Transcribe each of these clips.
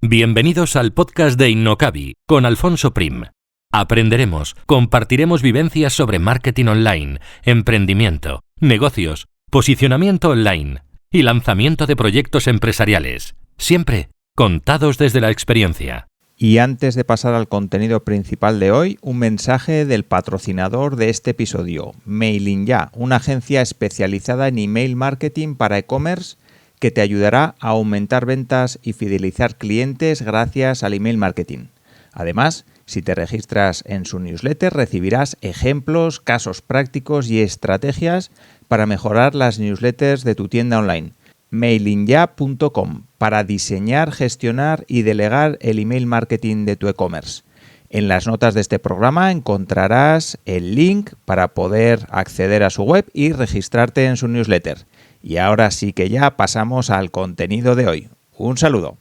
Bienvenidos al podcast de Innocabi con Alfonso Prim. Aprenderemos, compartiremos vivencias sobre marketing online, emprendimiento, negocios, posicionamiento online y lanzamiento de proyectos empresariales, siempre contados desde la experiencia. Y antes de pasar al contenido principal de hoy, un mensaje del patrocinador de este episodio, Mailing.ya, una agencia especializada en email marketing para e-commerce que te ayudará a aumentar ventas y fidelizar clientes gracias al email marketing. Además, si te registras en su newsletter, recibirás ejemplos, casos prácticos y estrategias para mejorar las newsletters de tu tienda online. Mailing.ya.com para diseñar, gestionar y delegar el email marketing de tu e-commerce. En las notas de este programa encontrarás el link para poder acceder a su web y registrarte en su newsletter. Y ahora sí que ya pasamos al contenido de hoy. Un saludo.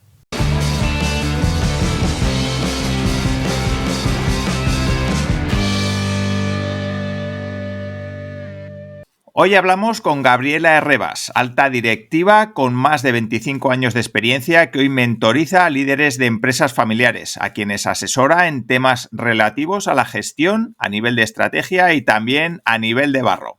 Hoy hablamos con Gabriela Herrevas, alta directiva con más de 25 años de experiencia que hoy mentoriza a líderes de empresas familiares, a quienes asesora en temas relativos a la gestión a nivel de estrategia y también a nivel de barro.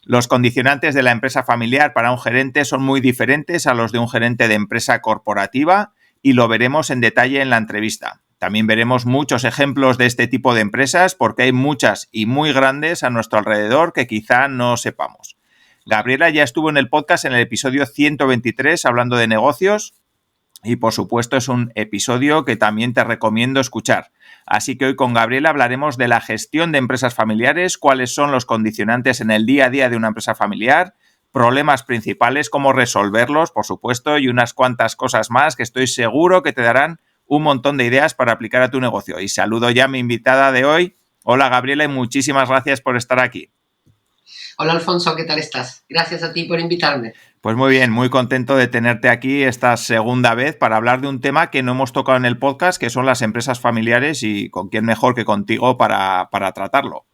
Los condicionantes de la empresa familiar para un gerente son muy diferentes a los de un gerente de empresa corporativa y lo veremos en detalle en la entrevista. También veremos muchos ejemplos de este tipo de empresas porque hay muchas y muy grandes a nuestro alrededor que quizá no sepamos. Gabriela ya estuvo en el podcast en el episodio 123 hablando de negocios y por supuesto es un episodio que también te recomiendo escuchar. Así que hoy con Gabriela hablaremos de la gestión de empresas familiares, cuáles son los condicionantes en el día a día de una empresa familiar, problemas principales, cómo resolverlos, por supuesto, y unas cuantas cosas más que estoy seguro que te darán un montón de ideas para aplicar a tu negocio. Y saludo ya a mi invitada de hoy. Hola Gabriela y muchísimas gracias por estar aquí. Hola Alfonso, ¿qué tal estás? Gracias a ti por invitarme. Pues muy bien, muy contento de tenerte aquí esta segunda vez para hablar de un tema que no hemos tocado en el podcast, que son las empresas familiares y con quién mejor que contigo para tratarlo.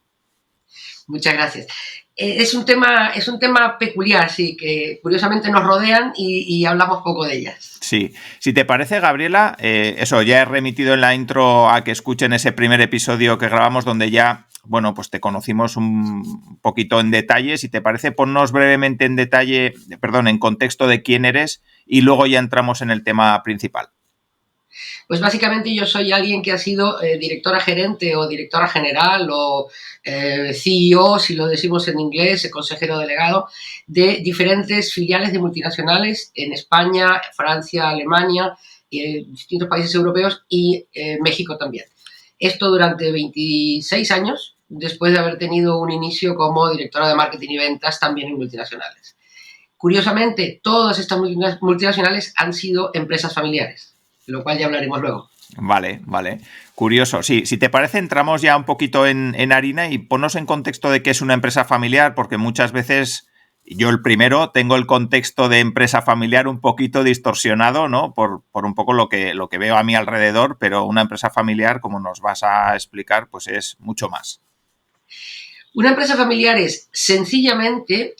Muchas gracias. Es un tema peculiar, sí, que curiosamente nos rodean y hablamos poco de ellas. Sí, si te parece, Gabriela, eso, ya he remitido en la intro a que escuchen ese primer episodio que grabamos donde ya, bueno, pues te conocimos un poquito en detalle. Si te parece, ponnos brevemente en contexto de quién eres y luego ya entramos en el tema principal. Pues básicamente yo soy alguien que ha sido directora gerente o directora general o CEO, si lo decimos en inglés, consejero delegado, de diferentes filiales de multinacionales en España, Francia, Alemania, distintos países europeos y México también. Esto durante 26 años, después de haber tenido un inicio como directora de marketing y ventas también en multinacionales. Curiosamente, todas estas multinacionales han sido empresas familiares, de lo cual ya hablaremos luego. Vale. Curioso. Sí, si te parece, entramos ya un poquito en harina y ponnos en contexto de qué es una empresa familiar, porque muchas veces yo el primero tengo el contexto de empresa familiar un poquito distorsionado, ¿no? Por un poco lo que veo a mi alrededor, pero una empresa familiar, como nos vas a explicar, pues es mucho más. Una empresa familiar es sencillamente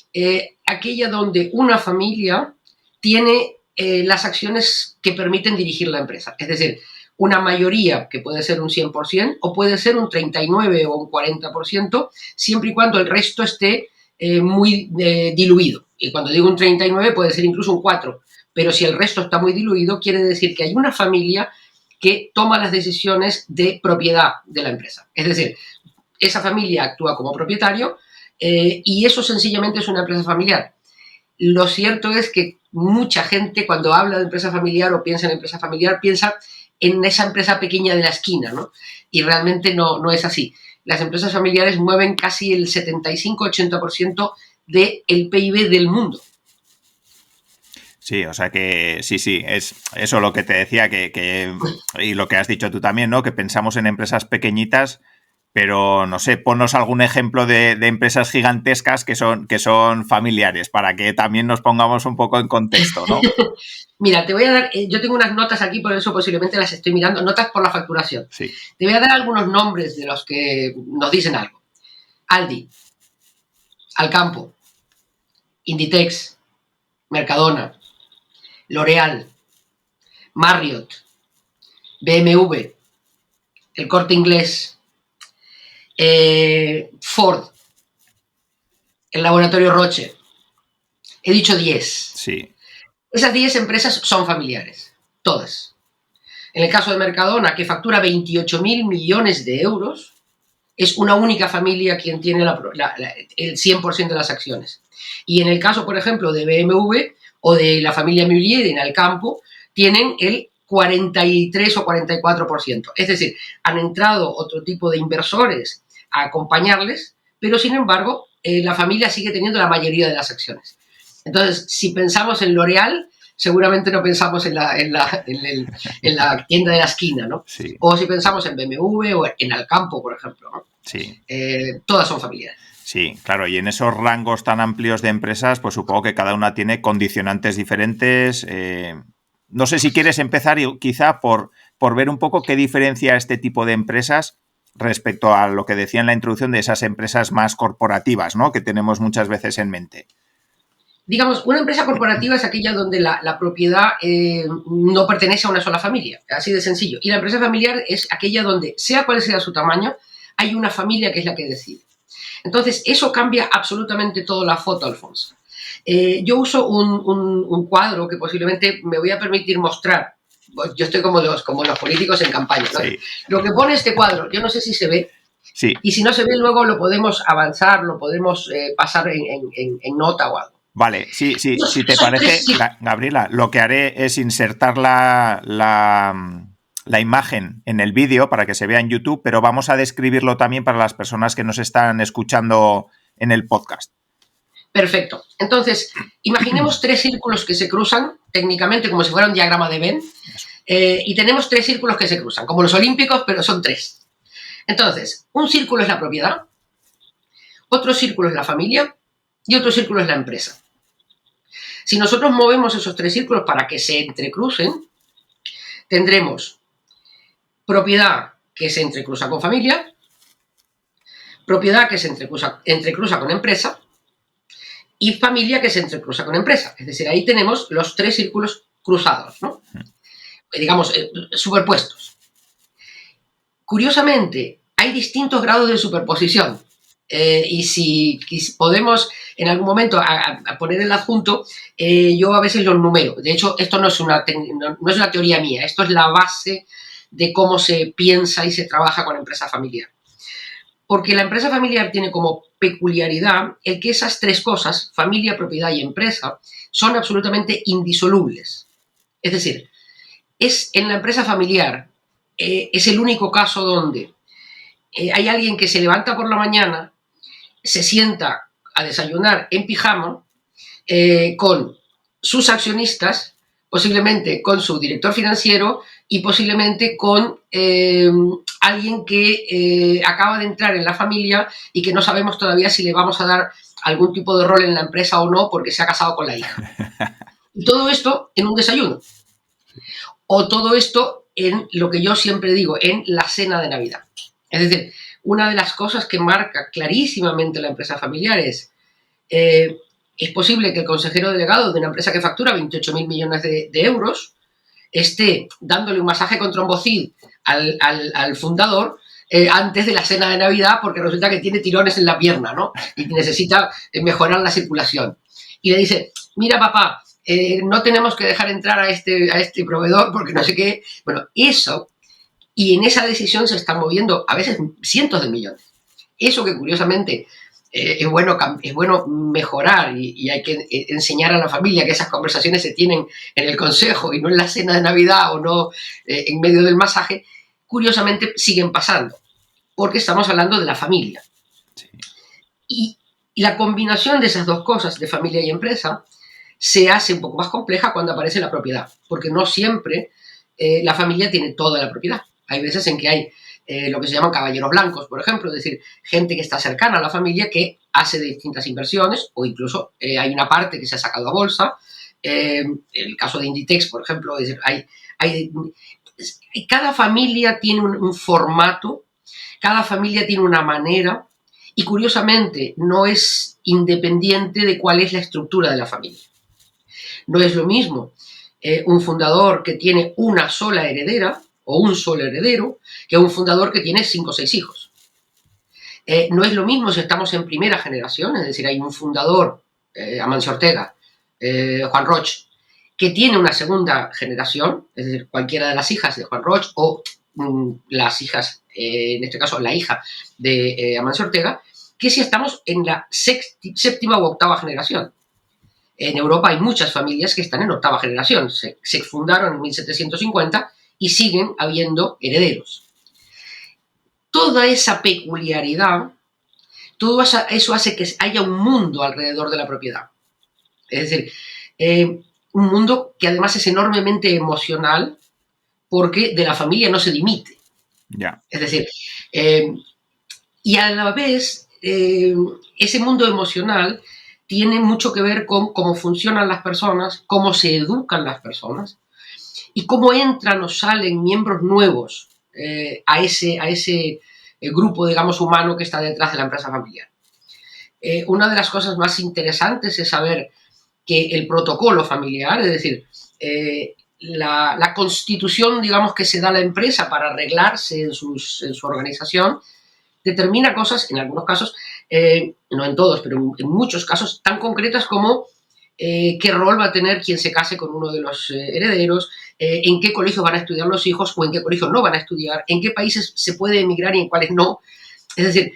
aquella donde una familia tiene las acciones que permiten dirigir la empresa. Es decir, una mayoría, que puede ser un 100%, o puede ser un 39% o un 40%, siempre y cuando el resto esté muy diluido. Y cuando digo un 39% puede ser incluso un 4%, pero si el resto está muy diluido, quiere decir que hay una familia que toma las decisiones de propiedad de la empresa. Es decir, esa familia actúa como propietario y eso sencillamente es una empresa familiar. Lo cierto es que mucha gente cuando habla de empresa familiar o piensa en empresa familiar piensa en esa empresa pequeña de la esquina, ¿no? Y realmente no es así. Las empresas familiares mueven casi el 75-80% del PIB del mundo. Sí, o sea que sí, es eso lo que te decía y lo que has dicho tú también, ¿no? Que pensamos en empresas pequeñitas, pero no sé, ponnos algún ejemplo de empresas gigantescas que son familiares para que también nos pongamos un poco en contexto, ¿no? Mira, te voy a dar, yo tengo unas notas aquí, por eso posiblemente las estoy mirando, notas por la facturación. Sí. Te voy a dar algunos nombres de los que nos dicen algo. Aldi, Alcampo, Inditex, Mercadona, L'Oréal, Marriott, BMW, el Corte Inglés, Ford, el Laboratorio Roche. He dicho 10. Sí. Esas 10 empresas son familiares, todas. En el caso de Mercadona, que factura 28.000 millones de euros, es una única familia quien tiene el 100% de las acciones. Y en el caso, por ejemplo, de BMW o de la familia Mullier en Alcampo, tienen el 43 o 44%. Es decir, han entrado otro tipo de inversores a acompañarles, pero sin embargo, la familia sigue teniendo la mayoría de las acciones. Entonces, si pensamos en L'Oréal, seguramente no pensamos en la tienda de la esquina, ¿no? Sí. O si pensamos en BMW o en Alcampo, por ejemplo, ¿no? Sí. Todas son familiares. Sí, claro, y en esos rangos tan amplios de empresas, pues supongo que cada una tiene condicionantes diferentes. No sé si quieres empezar quizá por ver un poco qué diferencia este tipo de empresas respecto a lo que decía en la introducción de esas empresas más corporativas, ¿no? Que tenemos muchas veces en mente. Digamos, una empresa corporativa es aquella donde la propiedad no pertenece a una sola familia, así de sencillo. Y la empresa familiar es aquella donde, sea cual sea su tamaño, hay una familia que es la que decide. Entonces, eso cambia absolutamente toda la foto, Alfonso. Yo uso un cuadro que posiblemente me voy a permitir mostrar. Yo estoy como los políticos en campaña, ¿no? Sí. Lo que pone este cuadro, yo no sé si se ve. Sí. Y si no se ve, luego lo podemos avanzar, lo podemos pasar en nota o algo. Vale, sí, si te parece, Gabriela, lo que haré es insertar la imagen en el vídeo para que se vea en YouTube, pero vamos a describirlo también para las personas que nos están escuchando en el podcast. Perfecto. Entonces, imaginemos 3 círculos que se cruzan, técnicamente como si fuera un diagrama de Venn, y tenemos 3 círculos que se cruzan, como los olímpicos, pero son 3. Entonces, un círculo es la propiedad, otro círculo es la familia y otro círculo es la empresa. Si nosotros movemos esos 3 círculos para que se entrecrucen, tendremos propiedad que se entrecruza con familia, propiedad que se entrecruza con empresa y familia que se entrecruza con empresa. Es decir, ahí tenemos los 3 círculos cruzados, ¿no? Digamos, superpuestos. Curiosamente, hay distintos grados de superposición. Y si podemos en algún momento a poner el adjunto, yo a veces los numero. De hecho, esto no es una teoría mía, esto es la base de cómo se piensa y se trabaja con empresa familiar. Porque la empresa familiar tiene como peculiaridad el que esas 3 cosas, familia, propiedad y empresa, son absolutamente indisolubles. Es decir, en la empresa familiar es el único caso donde hay alguien que se levanta por la mañana, se sienta a desayunar en pijama con sus accionistas, posiblemente con su director financiero y posiblemente con alguien que acaba de entrar en la familia y que no sabemos todavía si le vamos a dar algún tipo de rol en la empresa o no porque se ha casado con la hija. Y todo esto en un desayuno. O todo esto en lo que yo siempre digo, en la cena de Navidad. Es decir, una de las cosas que marca clarísimamente la empresa familiar es posible que el consejero delegado de una empresa que factura 28.000 millones de euros esté dándole un masaje con trombocid al fundador antes de la cena de Navidad porque resulta que tiene tirones en la pierna, ¿no? Y necesita mejorar la circulación. Y le dice, mira papá, no tenemos que dejar entrar a este proveedor porque no sé qué. Bueno, eso... Y en esa decisión se están moviendo a veces cientos de millones. Eso que curiosamente es bueno mejorar y hay que enseñar a la familia que esas conversaciones se tienen en el consejo y no en la cena de Navidad o no en medio del masaje, curiosamente siguen pasando, porque estamos hablando de la familia. Sí. Y la combinación de esas 2 cosas, de familia y empresa, se hace un poco más compleja cuando aparece la propiedad, porque no siempre la familia tiene toda la propiedad. Hay veces en que hay lo que se llaman caballeros blancos, por ejemplo, es decir, gente que está cercana a la familia que hace distintas inversiones o incluso hay una parte que se ha sacado a bolsa. El caso de Inditex, por ejemplo, es decir, cada familia tiene un formato, cada familia tiene una manera y curiosamente no es independiente de cuál es la estructura de la familia. No es lo mismo un fundador que tiene una sola heredera o un solo heredero que un fundador que tiene 5 o 6 hijos. No es lo mismo si estamos en primera generación, es decir, hay un fundador, Amancio Ortega, Juan Roch, que tiene una segunda generación, es decir, cualquiera de las hijas de Juan Roch o las hijas, en este caso la hija de Amancio Ortega, que si estamos en la séptima u octava generación. En Europa hay muchas familias que están en octava generación, se fundaron en 1750 y siguen habiendo herederos. Toda esa peculiaridad, todo eso hace que haya un mundo alrededor de la propiedad. Es decir, un mundo que además es enormemente emocional porque de la familia no se dimite. Yeah. Es decir, y a la vez, ese mundo emocional tiene mucho que ver con cómo funcionan las personas, cómo se educan las personas y cómo entran o salen miembros nuevos a ese grupo, digamos, humano que está detrás de la empresa familiar. Una de las cosas más interesantes es saber que el protocolo familiar, es decir, la constitución, digamos, que se da a la empresa para arreglarse en su organización, determina cosas, en algunos casos, no en todos, pero en muchos casos, tan concretas como qué rol va a tener quien se case con uno de los herederos, en qué colegio van a estudiar los hijos o en qué colegio no van a estudiar, en qué países se puede emigrar y en cuáles no. Es decir,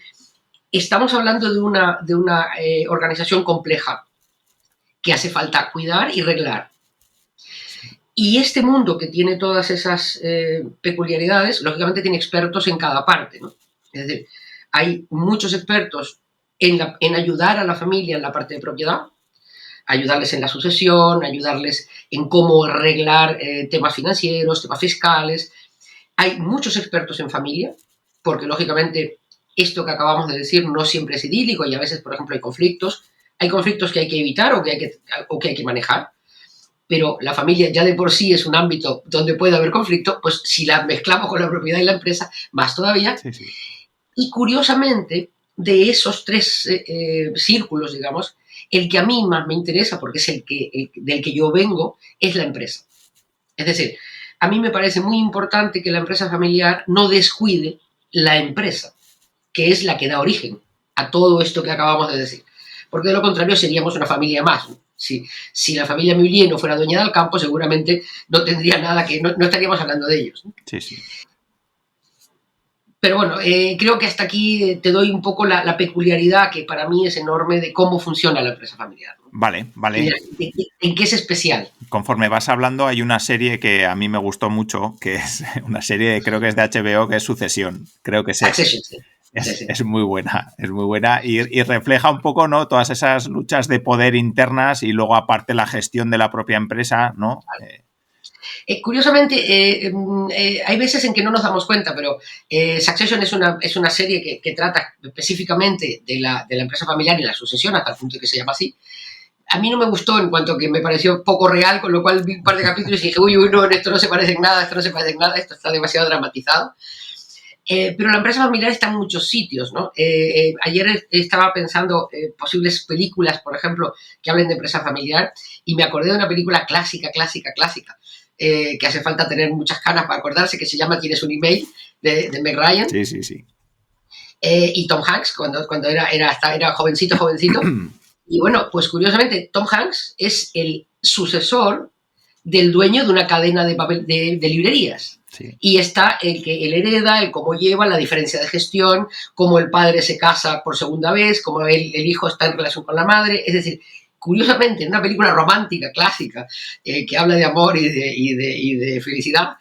estamos hablando de una organización compleja que hace falta cuidar y reglar. Y este mundo que tiene todas esas peculiaridades, lógicamente tiene expertos en cada parte, ¿no? Es decir, hay muchos expertos en ayudar a la familia en la parte de propiedad, ayudarles en la sucesión, ayudarles en cómo arreglar temas financieros, temas fiscales. Hay muchos expertos en familia, porque lógicamente esto que acabamos de decir no siempre es idílico y a veces, por ejemplo, hay conflictos que hay que evitar o que hay que manejar. Pero la familia ya de por sí es un ámbito donde puede haber conflicto, pues si la mezclamos con la propiedad y la empresa, más todavía. Sí, sí. Y curiosamente, de esos tres círculos, digamos, el que a mí más me interesa, porque es del que yo vengo, es la empresa. Es decir, a mí me parece muy importante que la empresa familiar no descuide la empresa, que es la que da origen a todo esto que acabamos de decir. Porque de lo contrario seríamos una familia más, ¿no? Si la familia Mullier no fuera dueña del campo, seguramente no tendría nada que... No estaríamos hablando de ellos, ¿no? Sí, sí. Pero bueno, creo que hasta aquí te doy un poco la peculiaridad que para mí es enorme de cómo funciona la empresa familiar, ¿no? Vale. ¿En qué es especial? Conforme vas hablando, hay una serie que a mí me gustó mucho, que es una serie, creo que es de HBO, que es Sucesión. Creo que Succession, sí. Es muy buena y refleja un poco, ¿no?, todas esas luchas de poder internas y luego aparte la gestión de la propia empresa, ¿no? Vale. Curiosamente, hay veces en que no nos damos cuenta, pero Succession es una serie que trata específicamente de la empresa familiar y la sucesión, hasta el punto de que se llama así. A mí no me gustó en cuanto que me pareció poco real, con lo cual vi un par de capítulos y dije, uy, no, esto no se parece en nada, esto está demasiado dramatizado. Pero la empresa familiar está en muchos sitios, ¿no? Ayer estaba pensando posibles películas, por ejemplo, que hablen de empresa familiar y me acordé de una película clásica, que hace falta tener muchas canas para acordarse, que se llama Tienes un email, de Meg Ryan. Sí. Y Tom Hanks, cuando era jovencito. Y bueno, pues curiosamente, Tom Hanks es el sucesor del dueño de una cadena de librerías. Sí. Y está el que él hereda, el cómo lleva, la diferencia de gestión, cómo el padre se casa por segunda vez, cómo el hijo está en relación con la madre. Es decir, curiosamente, en una película romántica, clásica, que habla de amor y de felicidad,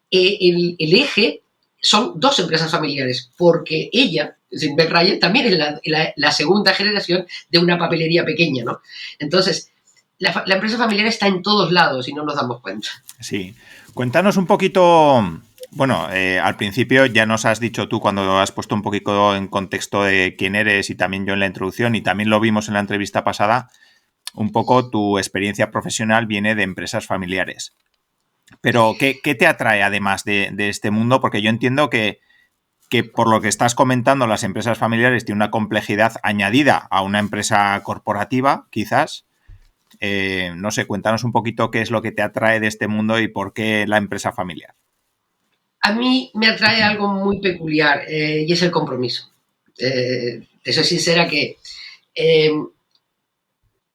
el eje son dos empresas familiares, porque ella, Meg Ryan, también es la segunda generación de una papelería pequeña, ¿no? Entonces, la empresa familiar está en todos lados y no nos damos cuenta. Sí. Cuéntanos un poquito, bueno, al principio ya nos has dicho tú cuando has puesto un poquito en contexto de quién eres y también yo en la introducción y también lo vimos en la entrevista pasada, un poco tu experiencia profesional viene de empresas familiares. Pero, ¿qué te atrae además de este mundo? Porque yo entiendo que por lo que estás comentando, las empresas familiares tienen una complejidad añadida a una empresa corporativa, quizás. No sé, cuéntanos un poquito qué es lo que te atrae de este mundo y por qué la empresa familiar. A mí me atrae algo muy peculiar y es el compromiso. Te soy sincera que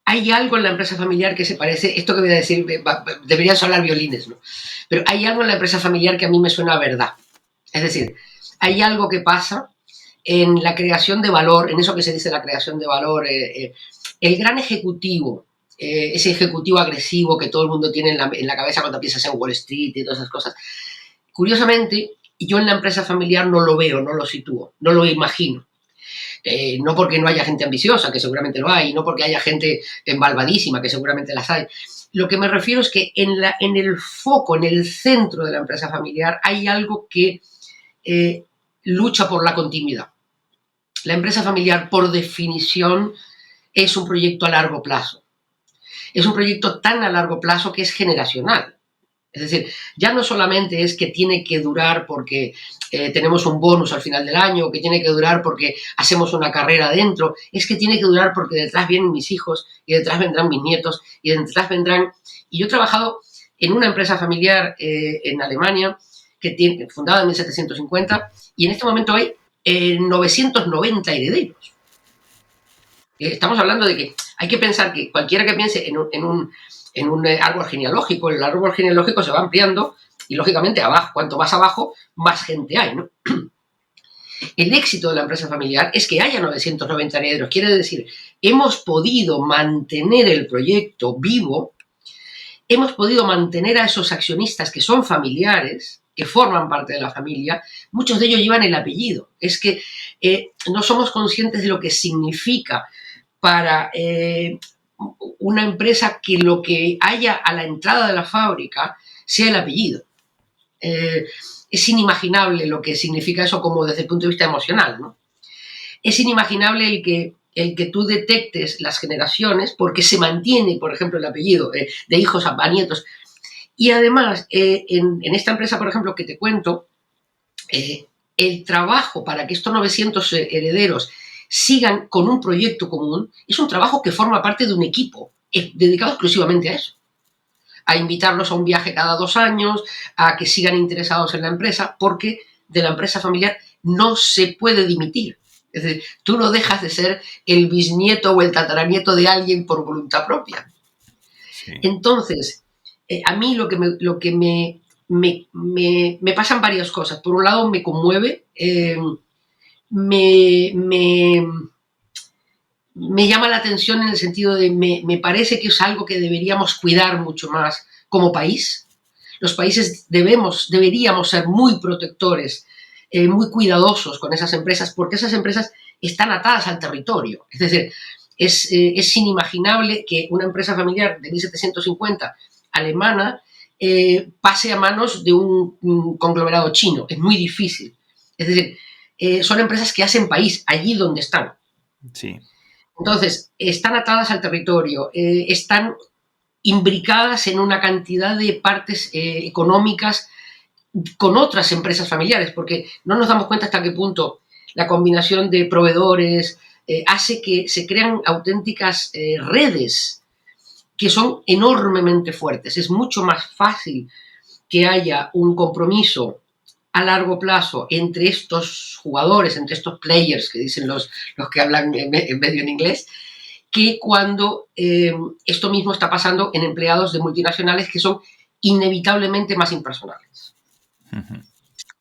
hay algo en la empresa familiar que se parece, esto que voy a decir, deberían sonar violines, ¿no? Pero hay algo en la empresa familiar que a mí me suena a verdad. Es decir, hay algo que pasa en la creación de valor, en eso que se dice la creación de valor, el gran ejecutivo, ese ejecutivo agresivo que todo el mundo tiene en la cabeza cuando piensas en Wall Street y todas esas cosas. Curiosamente, yo en la empresa familiar no lo veo, no lo sitúo, no lo imagino. No porque no haya gente ambiciosa, que seguramente lo hay, no porque haya gente embalbadísima, que seguramente las hay. Lo que me refiero es que en el foco, en el centro de la empresa familiar, hay algo que lucha por la continuidad. La empresa familiar, por definición, es un proyecto a largo plazo. Es un proyecto tan a largo plazo que es generacional. Es decir, ya no solamente es que tiene que durar porque tenemos un bonus al final del año, que tiene que durar porque hacemos una carrera adentro, es que tiene que durar porque detrás vienen mis hijos y detrás vendrán mis nietos y detrás vendrán... Y yo he trabajado en una empresa familiar en Alemania fundada en 1750 y en este momento hay 990 herederos. Estamos hablando de que hay que pensar que cualquiera que piense en un árbol genealógico, el árbol genealógico se va ampliando y, lógicamente, abajo, cuanto más abajo, más gente hay, ¿no? El éxito de la empresa familiar es que haya 990 herederos. Quiere decir, hemos podido mantener el proyecto vivo, hemos podido mantener a esos accionistas que son familiares, que forman parte de la familia, muchos de ellos llevan el apellido. Es que no somos conscientes de lo que significa para una empresa que lo que haya a la entrada de la fábrica sea el apellido. Es inimaginable lo que significa eso como desde el punto de vista emocional, ¿no? Es inimaginable el que tú detectes las generaciones porque se mantiene, por ejemplo, el apellido de hijos a nietos. Y además, en esta empresa, por ejemplo, que te cuento, el trabajo para que estos 900 herederos sigan con un proyecto común es un trabajo que forma parte de un equipo dedicado exclusivamente a eso. A invitarlos a un viaje cada 2 años, a que sigan interesados en la empresa, porque de la empresa familiar no se puede dimitir. Es decir, tú no dejas de ser el bisnieto o el tataranieto de alguien por voluntad propia. Sí. Entonces, a mí lo que me pasan varias cosas. Por un lado, me conmueve, me llama la atención en el sentido de me parece que es algo que deberíamos cuidar mucho más como país. Los países deberíamos ser muy protectores, muy cuidadosos con esas empresas, porque esas empresas están atadas al territorio. Es decir, es inimaginable que una empresa familiar de 1750 alemana pase a manos de un conglomerado chino. Es muy difícil. Es decir, son empresas que hacen país allí donde están. Sí. Entonces, están atadas al territorio, están imbricadas en una cantidad de partes económicas con otras empresas familiares, porque no nos damos cuenta hasta qué punto la combinación de proveedores hace que se crean auténticas redes que son enormemente fuertes. Es mucho más fácil que haya un compromiso a largo plazo entre estos jugadores, entre estos players que dicen los que hablan medio en inglés, que cuando esto mismo está pasando en empleados de multinacionales que son inevitablemente más impersonales. Uh-huh.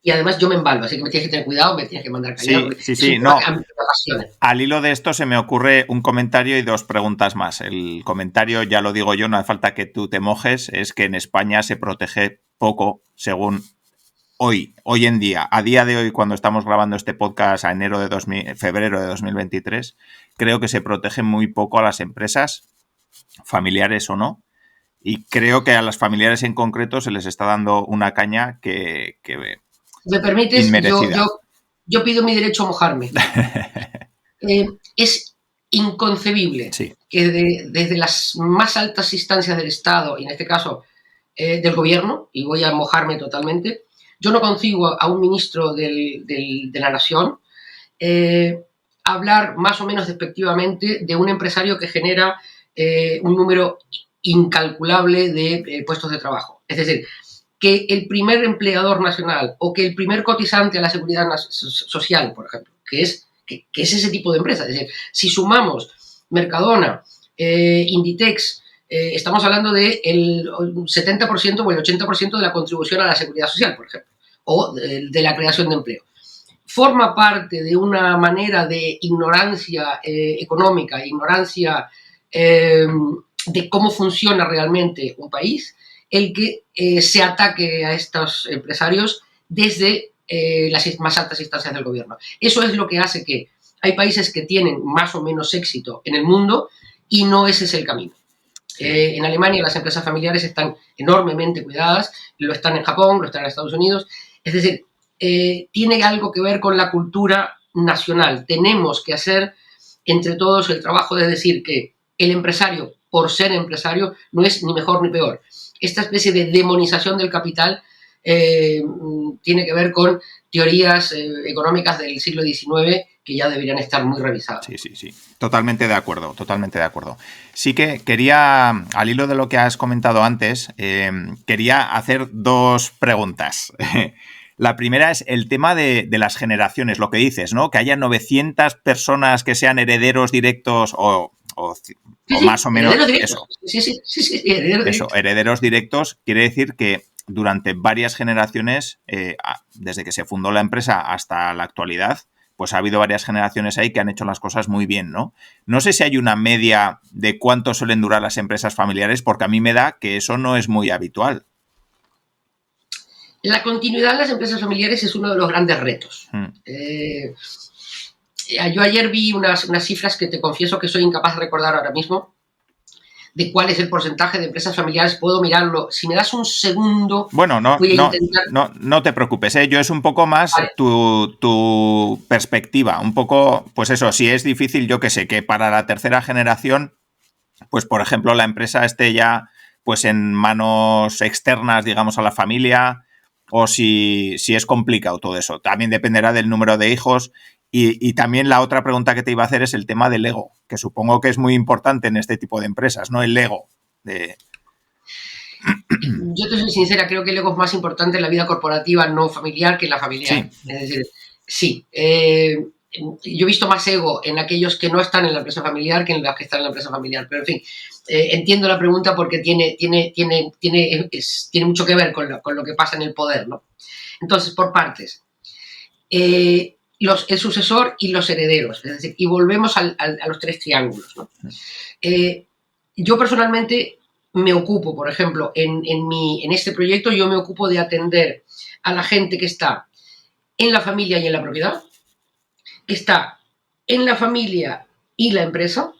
Y además yo me embalbo, así que me tienes que tener cuidado, me tienes que mandar callar. Sí, no. Al hilo de esto se me ocurre un comentario y 2 preguntas más. El comentario, ya lo digo yo, no hace falta que tú te mojes, es que en España se protege poco según hoy en día, a día de hoy, cuando estamos grabando este podcast a febrero de 2023, creo que se protege muy poco a las empresas, familiares o no, y creo que a las familiares en concreto se les está dando una caña que ¿me permites? Yo pido mi derecho a mojarme. Es inconcebible que desde las más altas instancias del Estado, y en este caso del gobierno, y voy a mojarme totalmente, yo no concibo a un ministro de la Nación hablar más o menos despectivamente de un empresario que genera un número incalculable de puestos de trabajo. Es decir, que el primer empleador nacional o que el primer cotizante a la seguridad social, por ejemplo, que es ese tipo de empresa. Es decir, si sumamos Mercadona, Inditex, estamos hablando del 70% o el 80% de la contribución a la seguridad social, por ejemplo, o de la creación de empleo. Forma parte de una manera de ignorancia económica, ignorancia de cómo funciona realmente un país, el que se ataque a estos empresarios desde las más altas instancias del gobierno. Eso es lo que hace que hay países que tienen más o menos éxito en el mundo y no ese es el camino. En Alemania las empresas familiares están enormemente cuidadas, lo están en Japón, lo están en Estados Unidos. Es decir, tiene algo que ver con la cultura nacional. Tenemos que hacer entre todos el trabajo de decir que el empresario, por ser empresario, no es ni mejor ni peor. Esta especie de demonización del capital tiene que ver con teorías económicas del siglo XIX que ya deberían estar muy revisadas. Sí. Totalmente de acuerdo, totalmente de acuerdo. Sí que quería, al hilo de lo que has comentado antes, quería hacer dos preguntas. La primera es el tema de las generaciones, lo que dices, ¿no? Que haya 900 personas que sean herederos directos o más o menos eso. Sí, herederos eso, herederos directos quiere decir que durante varias generaciones, desde que se fundó la empresa hasta la actualidad, pues ha habido varias generaciones ahí que han hecho las cosas muy bien, ¿no? No sé si hay una media de cuánto suelen durar las empresas familiares, porque a mí me da que eso no es muy habitual. La continuidad de las empresas familiares es uno de los grandes retos. Yo ayer vi unas cifras que te confieso que soy incapaz de recordar ahora mismo, de cuál es el porcentaje de empresas familiares. Puedo mirarlo. Si me das un segundo, bueno, voy a intentar... No te preocupes, ¿eh? Yo es un poco más vale. tu perspectiva. Un poco, pues eso, si es difícil, yo que sé, que para la tercera generación, pues por ejemplo, la empresa esté ya pues en manos externas, digamos, a la familia, o si es complicado todo eso. También dependerá del número de hijos. Y también la otra pregunta que te iba a hacer es el tema del ego, que supongo que es muy importante en este tipo de empresas, ¿no? El ego. Yo te soy sincera, creo que el ego es más importante en la vida corporativa no familiar que en la familiar. Sí. Es decir, sí. Yo he visto más ego en aquellos que no están en la empresa familiar que en los que están en la empresa familiar. Pero, en fin, entiendo la pregunta porque tiene mucho que ver con lo que pasa en el poder, ¿no? Entonces, por partes. El sucesor y los herederos, es decir, y volvemos a los tres triángulos, ¿no? Yo personalmente me ocupo, por ejemplo, en este proyecto yo me ocupo de atender a la gente que está en la familia y en la propiedad, que está en la familia y la empresa,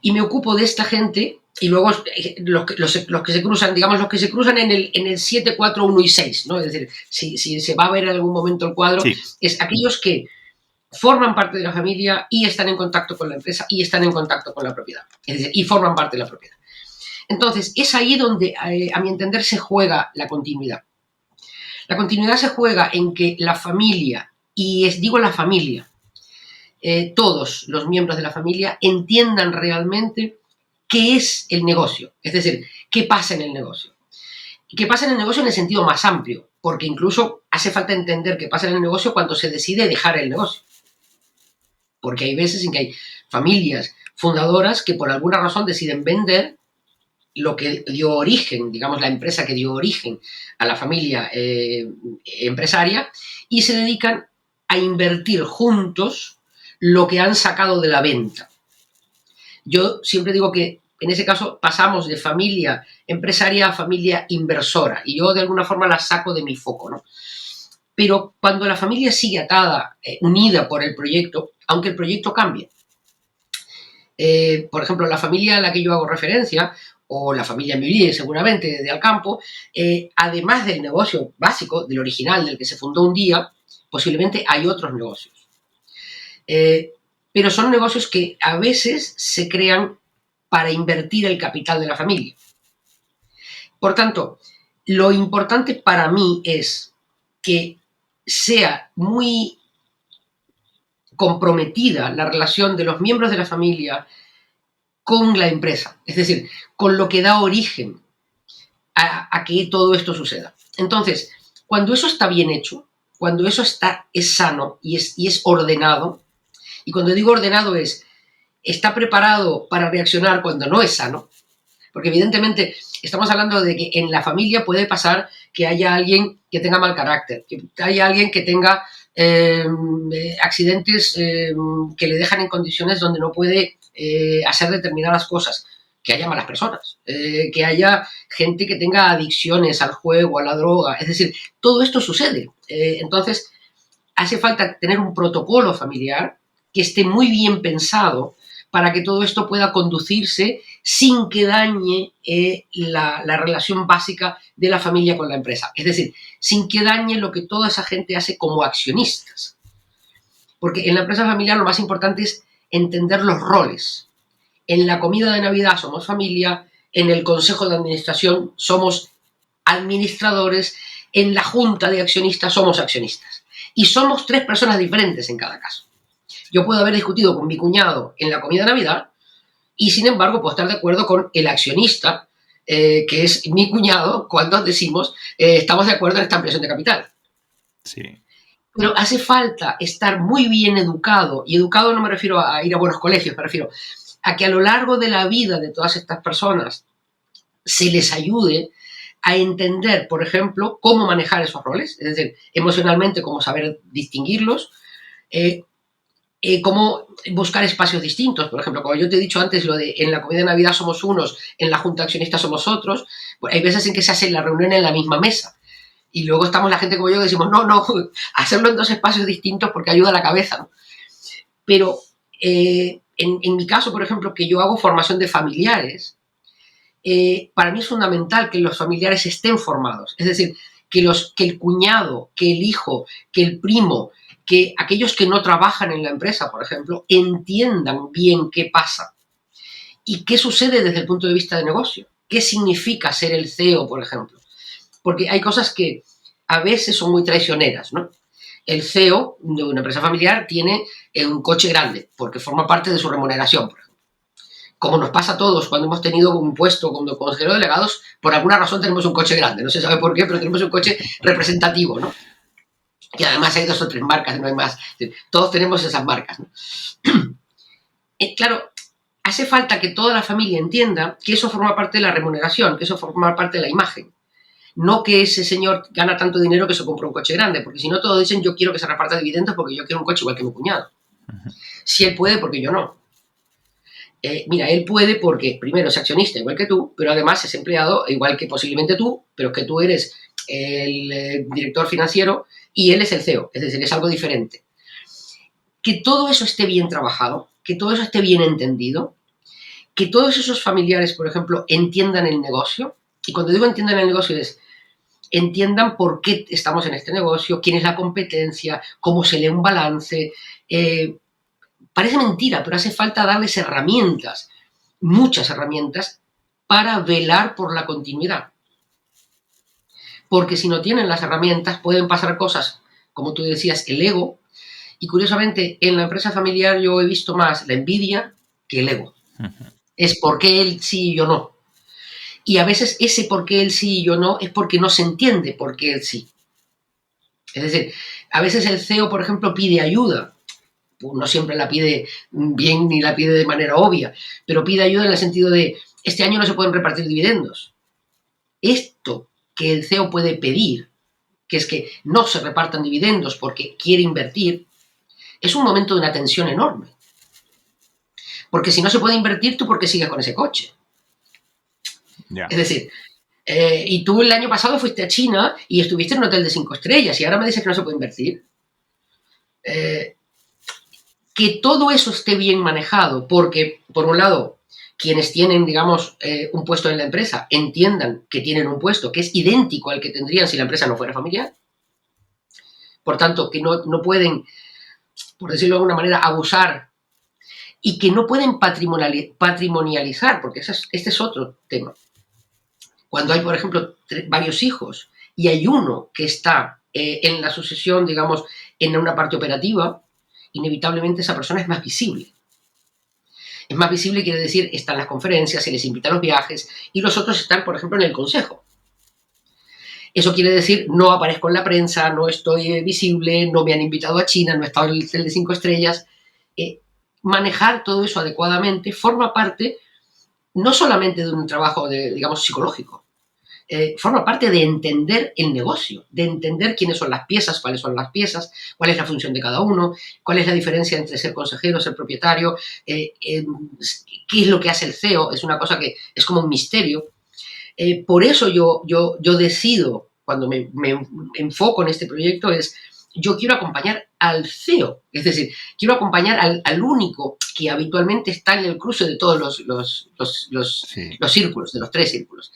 y me ocupo de esta gente. Y luego los que se cruzan, digamos, los que se cruzan en el 7, 4, 1 y 6, ¿no? Es decir, si se va a ver en algún momento el cuadro, sí. Es aquellos que forman parte de la familia y están en contacto con la empresa y están en contacto con la propiedad. Es decir, y forman parte de la propiedad. Entonces, es ahí donde, a mi entender, se juega la continuidad. La continuidad se juega en que la familia, y digo la familia, todos los miembros de la familia entiendan realmente qué es el negocio, es decir, qué pasa en el negocio. Y qué pasa en el negocio en el sentido más amplio, porque incluso hace falta entender qué pasa en el negocio cuando se decide dejar el negocio. Porque hay veces en que hay familias fundadoras que por alguna razón deciden vender lo que dio origen, digamos, la empresa que dio origen a la familia empresaria, y se dedican a invertir juntos lo que han sacado de la venta. Yo siempre digo que en ese caso pasamos de familia empresaria a familia inversora, y yo de alguna forma la saco de mi foco, ¿no? Pero cuando la familia sigue atada, unida por el proyecto, aunque el proyecto cambie, por ejemplo, la familia a la que yo hago referencia, o la familia Mulier, seguramente, de Alcampo, además del negocio básico, del original, del que se fundó un día, posiblemente hay otros negocios. Pero son negocios que a veces se crean para invertir el capital de la familia. Por tanto, lo importante para mí es que sea muy comprometida la relación de los miembros de la familia con la empresa, es decir, con lo que da origen a que todo esto suceda. Entonces, cuando eso está bien hecho, cuando eso es sano y es ordenado, y cuando digo ordenado está preparado para reaccionar cuando no es sano, porque evidentemente estamos hablando de que en la familia puede pasar que haya alguien que tenga mal carácter, que haya alguien que tenga accidentes que le dejan en condiciones donde no puede hacer determinadas cosas, que haya malas personas, que haya gente que tenga adicciones al juego, a la droga, es decir, todo esto sucede. Entonces, hace falta tener un protocolo familiar que esté muy bien pensado para que todo esto pueda conducirse sin que dañe la relación básica de la familia con la empresa. Es decir, sin que dañe lo que toda esa gente hace como accionistas. Porque en la empresa familiar lo más importante es entender los roles. En la comida de Navidad somos familia, en el consejo de administración somos administradores, en la junta de accionistas somos accionistas. Y somos 3 personas diferentes en cada caso. Yo puedo haber discutido con mi cuñado en la comida de Navidad y, sin embargo, puedo estar de acuerdo con el accionista, que es mi cuñado, cuando decimos estamos de acuerdo en esta ampliación de capital. Sí. Pero hace falta estar muy bien educado, y educado no me refiero a ir a buenos colegios, me refiero a que a lo largo de la vida de todas estas personas se les ayude a entender, por ejemplo, cómo manejar esos roles, es decir, emocionalmente cómo saber distinguirlos, cómo buscar espacios distintos. Por ejemplo, como yo te he dicho antes, lo de en la comida de Navidad somos unos, en la junta accionista somos otros, pues hay veces en que se hace la reunión en la misma mesa. Y luego estamos la gente como yo que decimos, no, hacerlo en 2 espacios distintos porque ayuda a la cabeza, ¿no? Pero en mi caso, por ejemplo, que yo hago formación de familiares, para mí es fundamental que los familiares estén formados. Es decir, que el cuñado, que el hijo, que el primo, que aquellos que no trabajan en la empresa, por ejemplo, entiendan bien qué pasa y qué sucede desde el punto de vista de negocio. ¿Qué significa ser el CEO, por ejemplo? Porque hay cosas que a veces son muy traicioneras, ¿no? El CEO de una empresa familiar tiene un coche grande porque forma parte de su remuneración, por ejemplo. Como nos pasa a todos cuando hemos tenido un puesto como consejero de delegados, por alguna razón tenemos un coche grande. No se sabe por qué, pero tenemos un coche representativo, ¿no? Y además hay 2 o 3 marcas, no hay más. Todos tenemos esas marcas, ¿no? Claro, hace falta que toda la familia entienda que eso forma parte de la remuneración, que eso forma parte de la imagen. No que ese señor gana tanto dinero que se compra un coche grande, porque si no todos dicen yo quiero que se reparta dividendos porque yo quiero un coche igual que mi cuñado. Si él puede, porque yo no. Mira, él puede porque primero es accionista igual que tú, pero además es empleado igual que posiblemente tú, pero que tú eres el director financiero y él es el CEO, es decir, es algo diferente. Que todo eso esté bien trabajado, que todo eso esté bien entendido, que todos esos familiares, por ejemplo, entiendan el negocio, y cuando digo entiendan el negocio es entiendan por qué estamos en este negocio, quién es la competencia, cómo se lee un balance. Parece mentira, pero hace falta darles herramientas, muchas herramientas, para velar por la continuidad. Porque si no tienen las herramientas pueden pasar cosas, como tú decías, el ego, y curiosamente en la empresa familiar yo he visto más la envidia que el ego. Es por qué él sí y yo no. Y a veces ese por qué él sí y yo no es porque no se entiende por qué él sí. Es decir, a veces el CEO, por ejemplo, pide ayuda. No siempre la pide bien ni la pide de manera obvia, pero pide ayuda en el sentido de este año no se pueden repartir dividendos. Esto que el CEO puede pedir, que es que no se repartan dividendos porque quiere invertir, es un momento de una tensión enorme. Porque si no se puede invertir, ¿tú por qué sigues con ese coche? Yeah. Es decir, y tú el año pasado fuiste a China y estuviste en un hotel de 5 estrellas y ahora me dices que no se puede invertir. Que todo eso esté bien manejado, porque, por un lado, quienes tienen, digamos, un puesto en la empresa entiendan que tienen un puesto que es idéntico al que tendrían si la empresa no fuera familiar. Por tanto, que no pueden, por decirlo de alguna manera, abusar y que no pueden patrimonializar, porque este es otro tema. Cuando hay, por ejemplo, varios hijos y hay uno que está en la sucesión, digamos, en una parte operativa, inevitablemente esa persona es más visible. Es más visible, quiere decir, están las conferencias, se les invita a los viajes y los otros están, por ejemplo, en el consejo. Eso quiere decir, no aparezco en la prensa, no estoy visible, no me han invitado a China, no he estado en el hotel de 5 estrellas. Manejar todo eso adecuadamente forma parte no solamente de un trabajo, digamos, psicológico, forma parte de entender el negocio, de entender quiénes son las piezas, cuáles son las piezas, cuál es la función de cada uno, cuál es la diferencia entre ser consejero, ser propietario, qué es lo que hace el CEO, es una cosa que es como un misterio. Por eso yo decido, cuando me enfoco en este proyecto, yo quiero acompañar al CEO, es decir, quiero acompañar al único que habitualmente está en el cruce de todos los círculos, de los 3 círculos.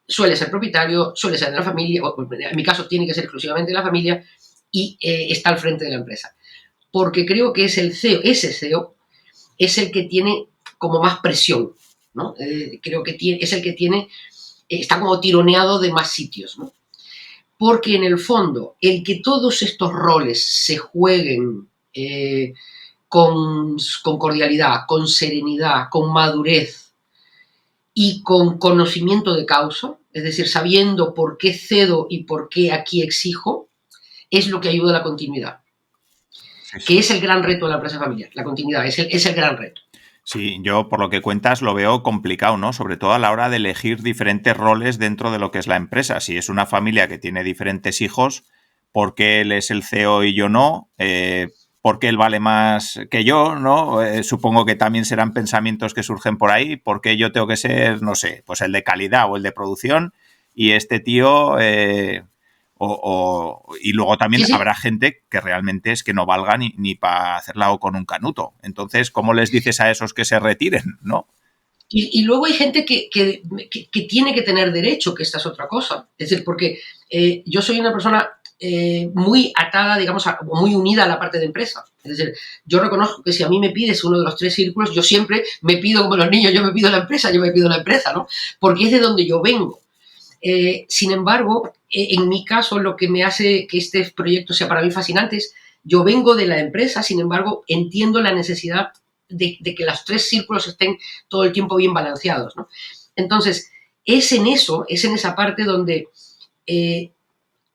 Suele ser propietario, suele ser de la familia, o en mi caso tiene que ser exclusivamente de la familia, y está al frente de la empresa. Porque creo que es el CEO, ese CEO es el que tiene como más presión, ¿no? Creo que es el que está como tironeado de más sitios, ¿no? Porque en el fondo, el que todos estos roles se jueguen con cordialidad, con serenidad, con madurez y con conocimiento de causa, es decir, sabiendo por qué cedo y por qué aquí exijo, es lo que ayuda a la continuidad. Sí. Que es el gran reto de la empresa familiar. La continuidad es el gran reto. Sí, yo por lo que cuentas lo veo complicado, ¿no? Sobre todo a la hora de elegir diferentes roles dentro de lo que es la empresa. Si es una familia que tiene diferentes hijos, ¿por qué él es el CEO y yo no? ¿Por qué él vale más que yo, no? Supongo que también serán pensamientos que surgen por ahí. ¿Por qué yo tengo que ser, no sé, pues el de calidad o el de producción? Y este tío... y luego también sí. Habrá gente que realmente es que no valga ni para hacerla con un canuto. Entonces, ¿cómo les dices a esos que se retiren, no? Y luego hay gente que tiene que tener derecho, que esta es otra cosa. Es decir, porque yo soy una persona muy atada, digamos, muy unida a la parte de empresa. Es decir, yo reconozco que si a mí me pides uno de los 3 círculos, yo siempre me pido como los niños, yo me pido la empresa, ¿no? Porque es de donde yo vengo. Sin embargo, en mi caso, lo que me hace que este proyecto sea para mí fascinante es, yo vengo de la empresa, sin embargo, entiendo la necesidad de que los 3 círculos estén todo el tiempo bien balanceados, ¿no? Entonces, es en esa parte donde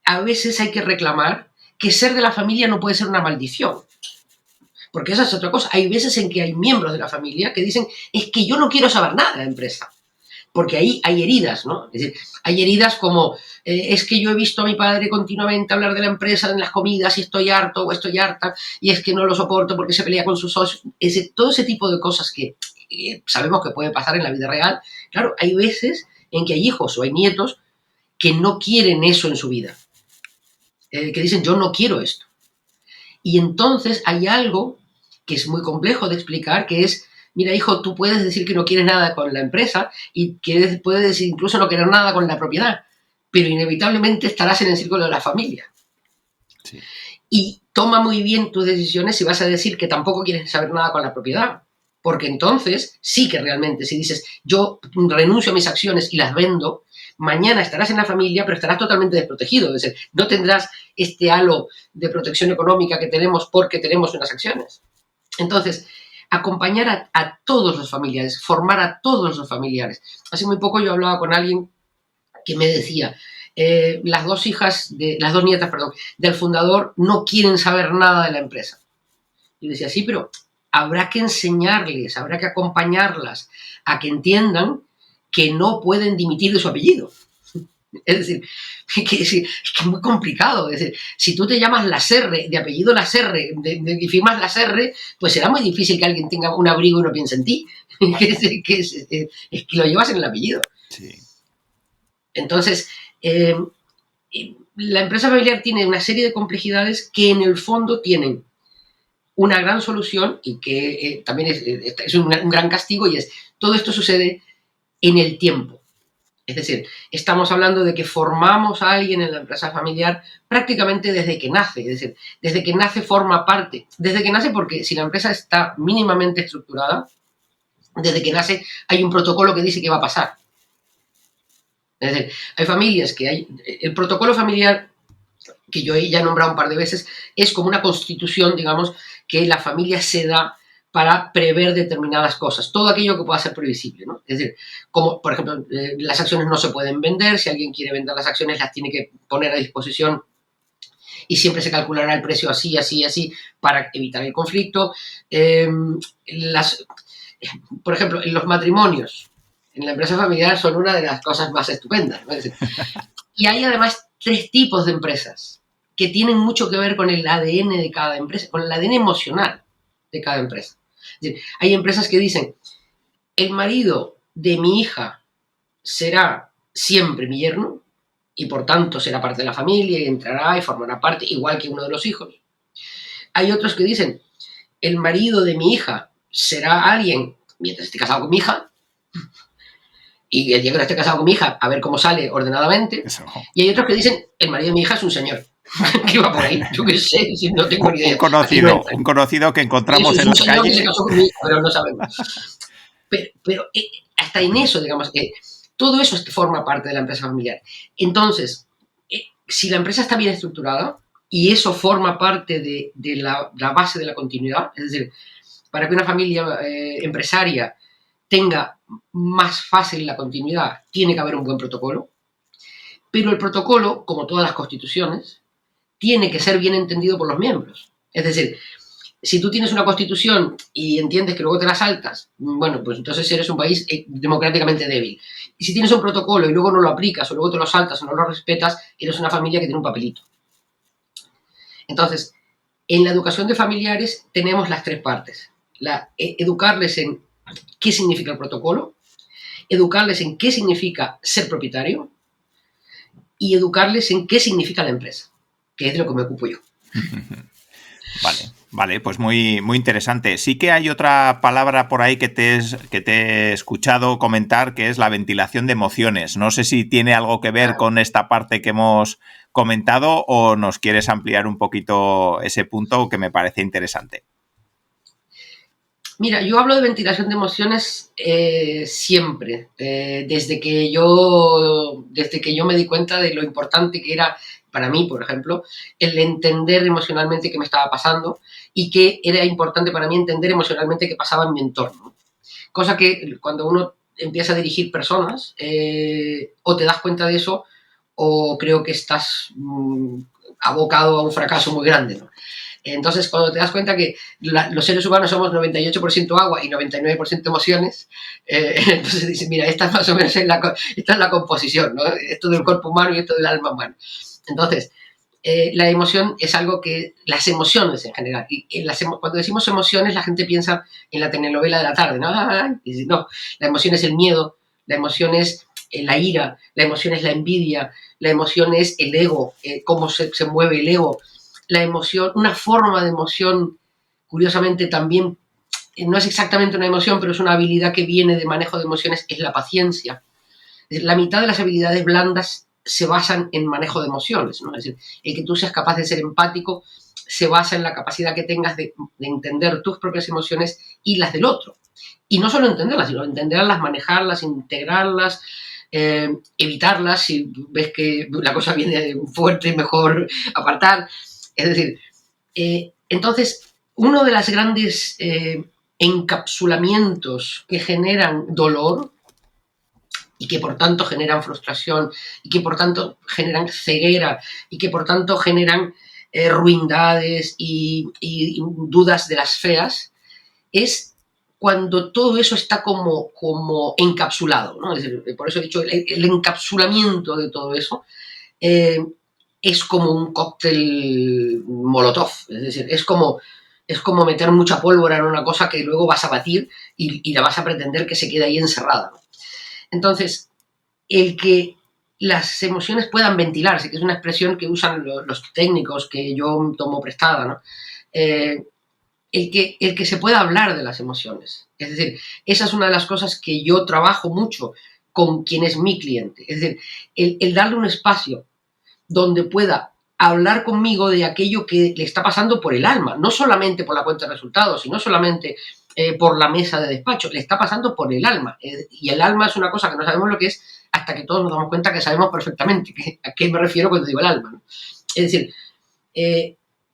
a veces hay que reclamar que ser de la familia no puede ser una maldición. Porque esa es otra cosa. Hay veces en que hay miembros de la familia que dicen, es que yo no quiero saber nada de la empresa. Porque ahí hay heridas, ¿no? Es decir, hay heridas como, es que yo he visto a mi padre continuamente hablar de la empresa en las comidas y estoy harto o estoy harta y es que no lo soporto porque se pelea con sus socios. Todo ese tipo de cosas que sabemos que puede pasar en la vida real. Claro, hay veces en que hay hijos o hay nietos que no quieren eso en su vida. Que dicen, yo no quiero esto. Y entonces hay algo que es muy complejo de explicar, que es, mira, hijo, tú puedes decir que no quieres nada con la empresa y que puedes decir incluso no querer nada con la propiedad, pero inevitablemente estarás en el círculo de la familia. Sí. Y toma muy bien tus decisiones si vas a decir que tampoco quieres saber nada con la propiedad, porque entonces sí que realmente, si dices, yo renuncio a mis acciones y las vendo, mañana estarás en la familia, pero estarás totalmente desprotegido. Es decir, no tendrás este halo de protección económica que tenemos porque tenemos unas acciones. Entonces, acompañar a todos los familiares, formar a todos los familiares. Hace muy poco yo hablaba con alguien que me decía, las dos nietas, del fundador no quieren saber nada de la empresa. Yo decía, sí, pero habrá que enseñarles, habrá que acompañarlas a que entiendan que no pueden dimitir de su apellido. Es decir, que es muy complicado. Es decir, si tú te llamas Laserre, de apellido Laserre, y firmas Laserre, pues será muy difícil que alguien tenga un abrigo y no piense en ti. Es que lo llevas en el apellido. Sí. Entonces, la empresa familiar tiene una serie de complejidades que en el fondo tienen una gran solución y que también es un gran castigo, y es, todo esto sucede en el tiempo. Es decir, estamos hablando de que formamos a alguien en la empresa familiar prácticamente desde que nace. Es decir, desde que nace forma parte. Desde que nace, porque si la empresa está mínimamente estructurada, desde que nace hay un protocolo que dice qué va a pasar. Es decir, hay familias que hay... El protocolo familiar, que yo ya he nombrado un par de veces, es como una constitución, digamos, que la familia se da para prever determinadas cosas, todo aquello que pueda ser previsible, ¿no? Es decir, como por ejemplo, las acciones no se pueden vender, si alguien quiere vender las acciones las tiene que poner a disposición y siempre se calculará el precio así, así, así, para evitar el conflicto. Por ejemplo, en los matrimonios, en la empresa familiar son una de las cosas más estupendas, ¿no? Es decir, y hay además 3 tipos de empresas que tienen mucho que ver con el ADN de cada empresa, con el ADN emocional de cada empresa. Es decir, hay empresas que dicen, el marido de mi hija será siempre mi yerno y por tanto será parte de la familia y entrará y formará parte igual que uno de los hijos. Hay otros que dicen, el marido de mi hija será alguien mientras esté casado con mi hija y el día que no esté casado con mi hija a ver cómo sale ordenadamente. Eso. Y hay otros que dicen, el marido de mi hija es un señor. ¿Qué va por ahí? Yo qué sé, no tengo ni idea. Un conocido que encontramos en la calle. Que se casó con mi hija, pero no sabemos. Pero hasta en eso, digamos, todo eso forma parte de la empresa familiar. Entonces, si la empresa está bien estructurada y eso forma parte de la base de la continuidad, es decir, para que una familia empresaria tenga más fácil la continuidad, tiene que haber un buen protocolo, pero el protocolo, como todas las constituciones, tiene que ser bien entendido por los miembros. Es decir, si tú tienes una constitución y entiendes que luego te la saltas, bueno, pues entonces eres un país democráticamente débil. Y si tienes un protocolo y luego no lo aplicas, o luego te lo saltas o no lo respetas, eres una familia que tiene un papelito. Entonces, en la educación de familiares tenemos las 3 partes. Educarles en qué significa el protocolo, educarles en qué significa ser propietario y educarles en qué significa la empresa, que es de lo que me ocupo yo. Vale, pues muy, muy interesante. Sí que hay otra palabra por ahí que te he escuchado comentar, que es la ventilación de emociones. No sé si tiene algo que ver con esta parte que hemos comentado o nos quieres ampliar un poquito ese punto que me parece interesante. Mira, yo hablo de ventilación de emociones siempre, desde que yo me di cuenta de lo importante que era para mí, por ejemplo, el entender emocionalmente qué me estaba pasando y que era importante para mí entender emocionalmente qué pasaba en mi entorno. Cosa que cuando uno empieza a dirigir personas, o te das cuenta de eso o creo que estás abocado a un fracaso muy grande, ¿no? Entonces, cuando te das cuenta que los seres humanos somos 98% agua y 99% emociones, entonces dices, mira, esta más o menos es la composición, ¿no? Esto del cuerpo humano y esto del alma humana. Entonces, la emoción es algo que... Las emociones en general. Cuando decimos emociones, la gente piensa en la telenovela de la tarde, ¿no? Y no, la emoción es el miedo, la emoción es la ira, la emoción es la envidia, la emoción es el ego, cómo se mueve el ego. La emoción, una forma de emoción, curiosamente también, no es exactamente una emoción, pero es una habilidad que viene de manejo de emociones, es la paciencia. Es decir, la mitad de las habilidades blandas se basan en manejo de emociones, ¿no? Es decir, el que tú seas capaz de ser empático se basa en la capacidad que tengas de entender tus propias emociones y las del otro. Y no solo entenderlas, sino entenderlas, manejarlas, integrarlas, evitarlas, si ves que la cosa viene fuerte, mejor apartar. Es decir, entonces, uno de los grandes encapsulamientos que generan dolor y que por tanto generan frustración y que por tanto generan ceguera y que por tanto generan ruindades y dudas de las feas, es cuando todo eso está como encapsulado, ¿no? Es decir, por eso he dicho, el encapsulamiento de todo eso es como un cóctel molotov, es decir, es como meter mucha pólvora en una cosa que luego vas a batir y la vas a pretender que se quede ahí encerrada, ¿no? Entonces, el que las emociones puedan ventilarse, que es una expresión que usan los técnicos, que yo tomo prestada, ¿no? El que se pueda hablar de las emociones. Es decir, esa es una de las cosas que yo trabajo mucho con quien es mi cliente. Es decir, el darle un espacio donde pueda hablar conmigo de aquello que le está pasando por el alma, no solamente por la cuenta de resultados, sino solamente por la mesa de despacho, le está pasando por el alma. Y el alma es una cosa que no sabemos lo que es hasta que todos nos damos cuenta que sabemos perfectamente a qué me refiero cuando digo el alma, ¿no? Es decir,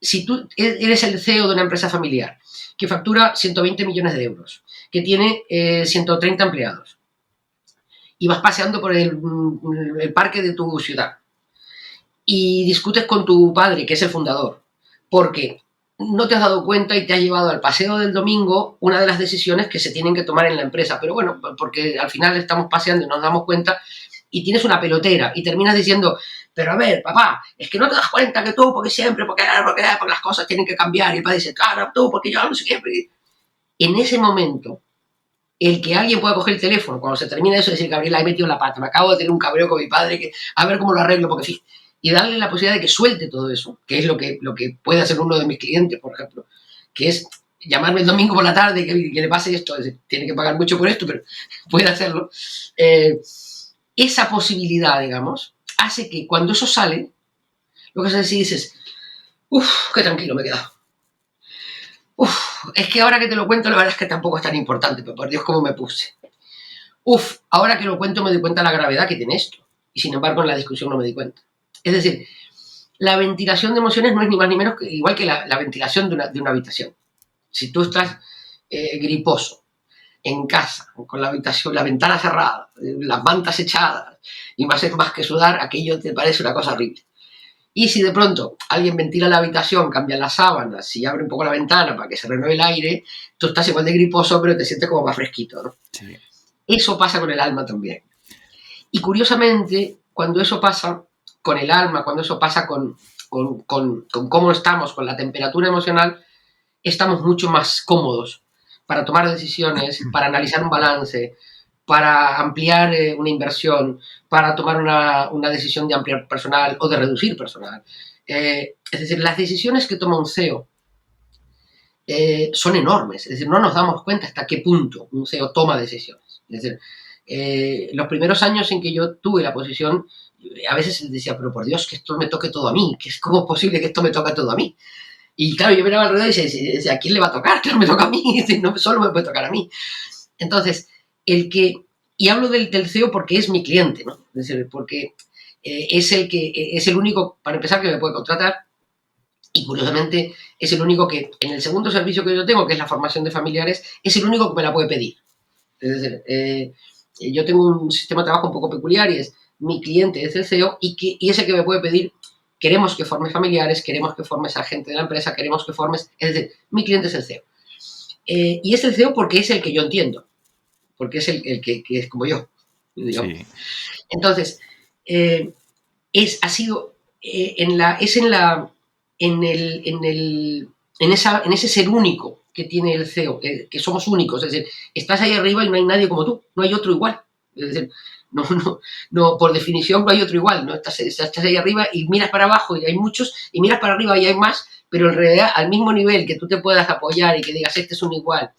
si tú eres el CEO de una empresa familiar que factura 120 millones de euros, que tiene 130 empleados, y vas paseando por el parque de tu ciudad y discutes con tu padre, que es el fundador, porque no te has dado cuenta y te has llevado al paseo del domingo una de las decisiones que se tienen que tomar en la empresa, pero bueno, porque al final estamos paseando y nos damos cuenta, y tienes una pelotera y terminas diciendo, pero a ver, papá, es que no te das cuenta que tú, porque siempre, porque las cosas tienen que cambiar, y el padre dice, claro, tú, porque yo no sé qué. En ese momento, el que alguien pueda coger el teléfono cuando se termina eso y decir, Gabriela, he metido la pata, me acabo de tener un cabreo con mi padre, que a ver cómo lo arreglo, porque sí, y darle la posibilidad de que suelte todo eso, que es lo que puede hacer uno de mis clientes, por ejemplo, que es llamarme el domingo por la tarde, que le pase esto, tiene que pagar mucho por esto, pero puede hacerlo. Esa posibilidad, digamos, hace que cuando eso sale, lo que se decide es, uff, qué tranquilo me he quedado. Uf, es que ahora que te lo cuento, la verdad es que tampoco es tan importante, pero por Dios, cómo me puse. Uf, ahora que lo cuento me doy cuenta de la gravedad que tiene esto. Y sin embargo, en la discusión no me di cuenta. Es decir, la ventilación de emociones no es ni más ni menos que igual que la ventilación de una habitación. Si tú estás griposo en casa, con la habitación, la ventana cerrada, las mantas echadas, y no haces más que sudar, aquello te parece una cosa horrible. Y si de pronto alguien ventila la habitación, cambia las sábanas y abre un poco la ventana para que se renueve el aire, tú estás igual de griposo, pero te sientes como más fresquito, ¿no? Sí. Eso pasa con el alma también. Y curiosamente, cuando eso pasa con el alma, cuando eso pasa con cómo estamos, con la temperatura emocional, estamos mucho más cómodos para tomar decisiones, para analizar un balance, para ampliar una inversión, para tomar una decisión de ampliar personal o de reducir personal. Es decir, las decisiones que toma un CEO son enormes. Es decir, no nos damos cuenta hasta qué punto un CEO toma decisiones. Es decir, los primeros años en que yo tuve la posición, a veces decía, pero por Dios, que esto me toque todo a mí, que es cómo es posible que esto me toque todo a mí. Y claro, yo miraba alrededor y decía, ¿a quién le va a tocar? Claro, me toca a mí, no solo me puede tocar a mí. Entonces, y hablo del CEO porque es mi cliente, ¿no? Es decir, porque es el único, para empezar, que me puede contratar, y curiosamente es el único que, en el segundo servicio que yo tengo, que es la formación de familiares, es el único que me la puede pedir. Es decir, yo tengo un sistema de trabajo un poco peculiar y es, mi cliente es el CEO y ese que me puede pedir, queremos que formes familiares, queremos que formes a gente de la empresa, queremos que formes, es decir, mi cliente es el CEO. Y es el CEO porque es el que yo entiendo, porque es el que es como yo, digamos. Sí. Entonces, en ese ser único que tiene el CEO, que somos únicos, es decir, estás ahí arriba y no hay nadie como tú, no hay otro igual. Es decir, no, por definición no hay otro igual, ¿no? Estás ahí arriba y miras para abajo y hay muchos, y miras para arriba y hay más, pero en realidad al mismo nivel que tú te puedas apoyar y que digas, este es un igual.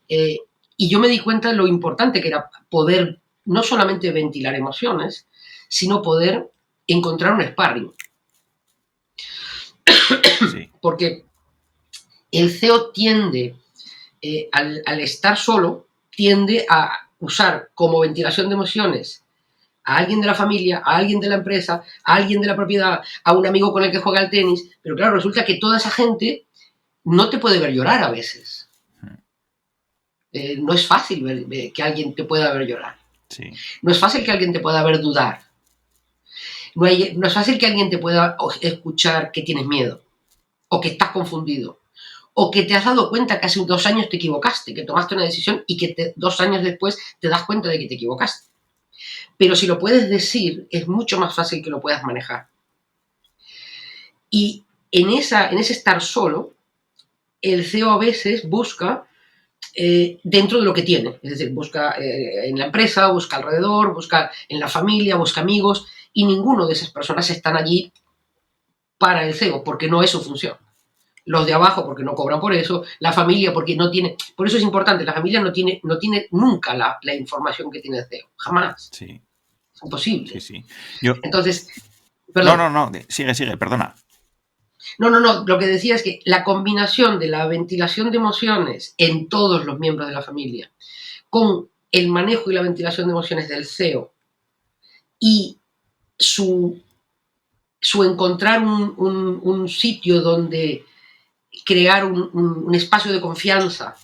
Y yo me di cuenta de lo importante que era poder no solamente ventilar emociones, sino poder encontrar un sparring. Sí. Porque el CEO tiende, al estar solo, tiende a usar como ventilación de emociones a alguien de la familia, a alguien de la empresa, a alguien de la propiedad, a un amigo con el que juega al tenis, pero claro, resulta que toda esa gente no te puede ver llorar a veces. No es fácil ver que alguien te pueda ver llorar. Sí. No es fácil que alguien te pueda ver dudar. No es fácil que alguien te pueda escuchar que tienes miedo, o que estás confundido, o que te has dado cuenta que hace 2 años te equivocaste, que tomaste una decisión y que 2 años después te das cuenta de que te equivocaste. Pero si lo puedes decir, es mucho más fácil que lo puedas manejar. Y en ese estar solo, el CEO a veces busca dentro de lo que tiene. Es decir, busca en la empresa, busca alrededor, busca en la familia, busca amigos, y ninguno de esas personas están allí para el CEO, porque no es su función. Los de abajo porque no cobran por eso, la familia porque no tiene... Por eso es importante, la familia no tiene nunca la información que tiene el CEO, jamás. Sí. Es imposible. Sí. Entonces, perdón. No, sigue, perdona. No, lo que decía es que la combinación de la ventilación de emociones en todos los miembros de la familia con el manejo y la ventilación de emociones del CEO y su su encontrar un sitio donde crear un espacio de confianza,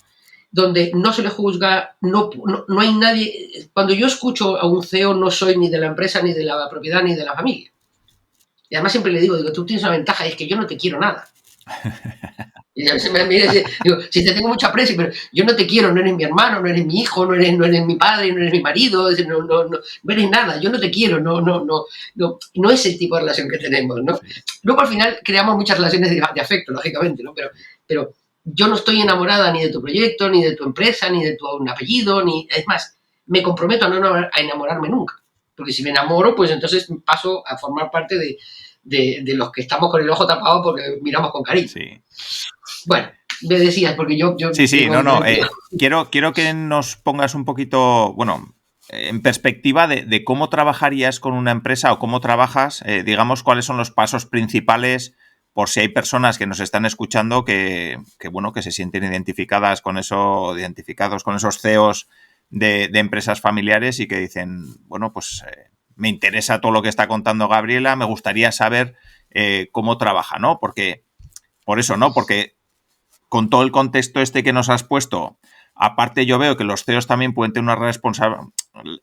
donde no se le juzga, no hay nadie. Cuando yo escucho a un CEO, no soy ni de la empresa, ni de la propiedad, ni de la familia. Y además siempre le digo, tú tienes una ventaja, es que yo no te quiero nada. Y se me mira y dice, digo, si te tengo mucho aprecio, pero yo no te quiero, no eres mi hermano, no eres mi hijo, no eres mi padre, no eres mi marido, no eres nada, yo no te quiero, no es el tipo de relación que tenemos, ¿no? Luego al final creamos muchas relaciones de afecto, lógicamente, ¿no? Pero yo no estoy enamorada ni de tu proyecto, ni de tu empresa, ni de tu apellido, es más, me comprometo a enamorarme nunca, porque si me enamoro, pues entonces paso a formar parte de los que estamos con el ojo tapado porque miramos con cariño. Sí. Bueno, me decías, porque yo Sí, no. Quiero que nos pongas un poquito, bueno, en perspectiva de cómo trabajarías con una empresa o cómo trabajas, digamos, cuáles son los pasos principales, por si hay personas que nos están escuchando que se sienten identificados con esos CEOs de empresas familiares y que dicen, bueno, pues me interesa todo lo que está contando Gabriela, me gustaría saber cómo trabaja, ¿no? Porque con todo el contexto que nos has puesto, aparte yo veo que los CEOs también pueden tener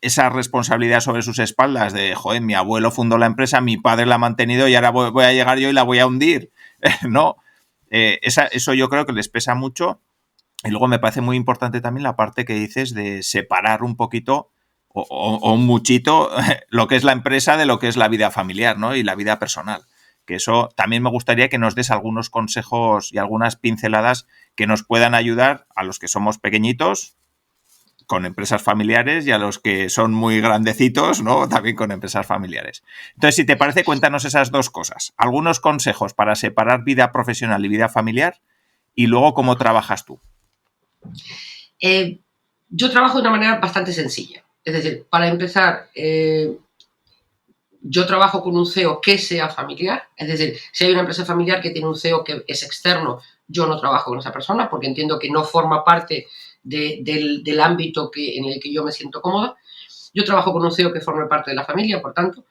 esa responsabilidad sobre sus espaldas de, joder, mi abuelo fundó la empresa, mi padre la ha mantenido y ahora voy a llegar yo y la voy a hundir, ¿no? Eso yo creo que les pesa mucho. Y luego me parece muy importante también la parte que dices de separar un poquito o un muchito lo que es la empresa de lo que es la vida familiar, ¿no? Y la vida personal. Que eso también me gustaría que nos des algunos consejos y algunas pinceladas que nos puedan ayudar a los que somos pequeñitos con empresas familiares y a los que son muy grandecitos, ¿no? También con empresas familiares. Entonces, si te parece, cuéntanos esas dos cosas. Algunos consejos para separar vida profesional y vida familiar y luego cómo trabajas tú. Yo trabajo de una manera bastante sencilla. Es decir, para empezar, yo trabajo con un CEO que sea familiar, es decir, si hay una empresa familiar que tiene un CEO que es externo, yo no trabajo con esa persona porque entiendo que no forma parte del ámbito en el que yo me siento cómoda. Yo trabajo con un CEO que forme parte de la familia, por tanto.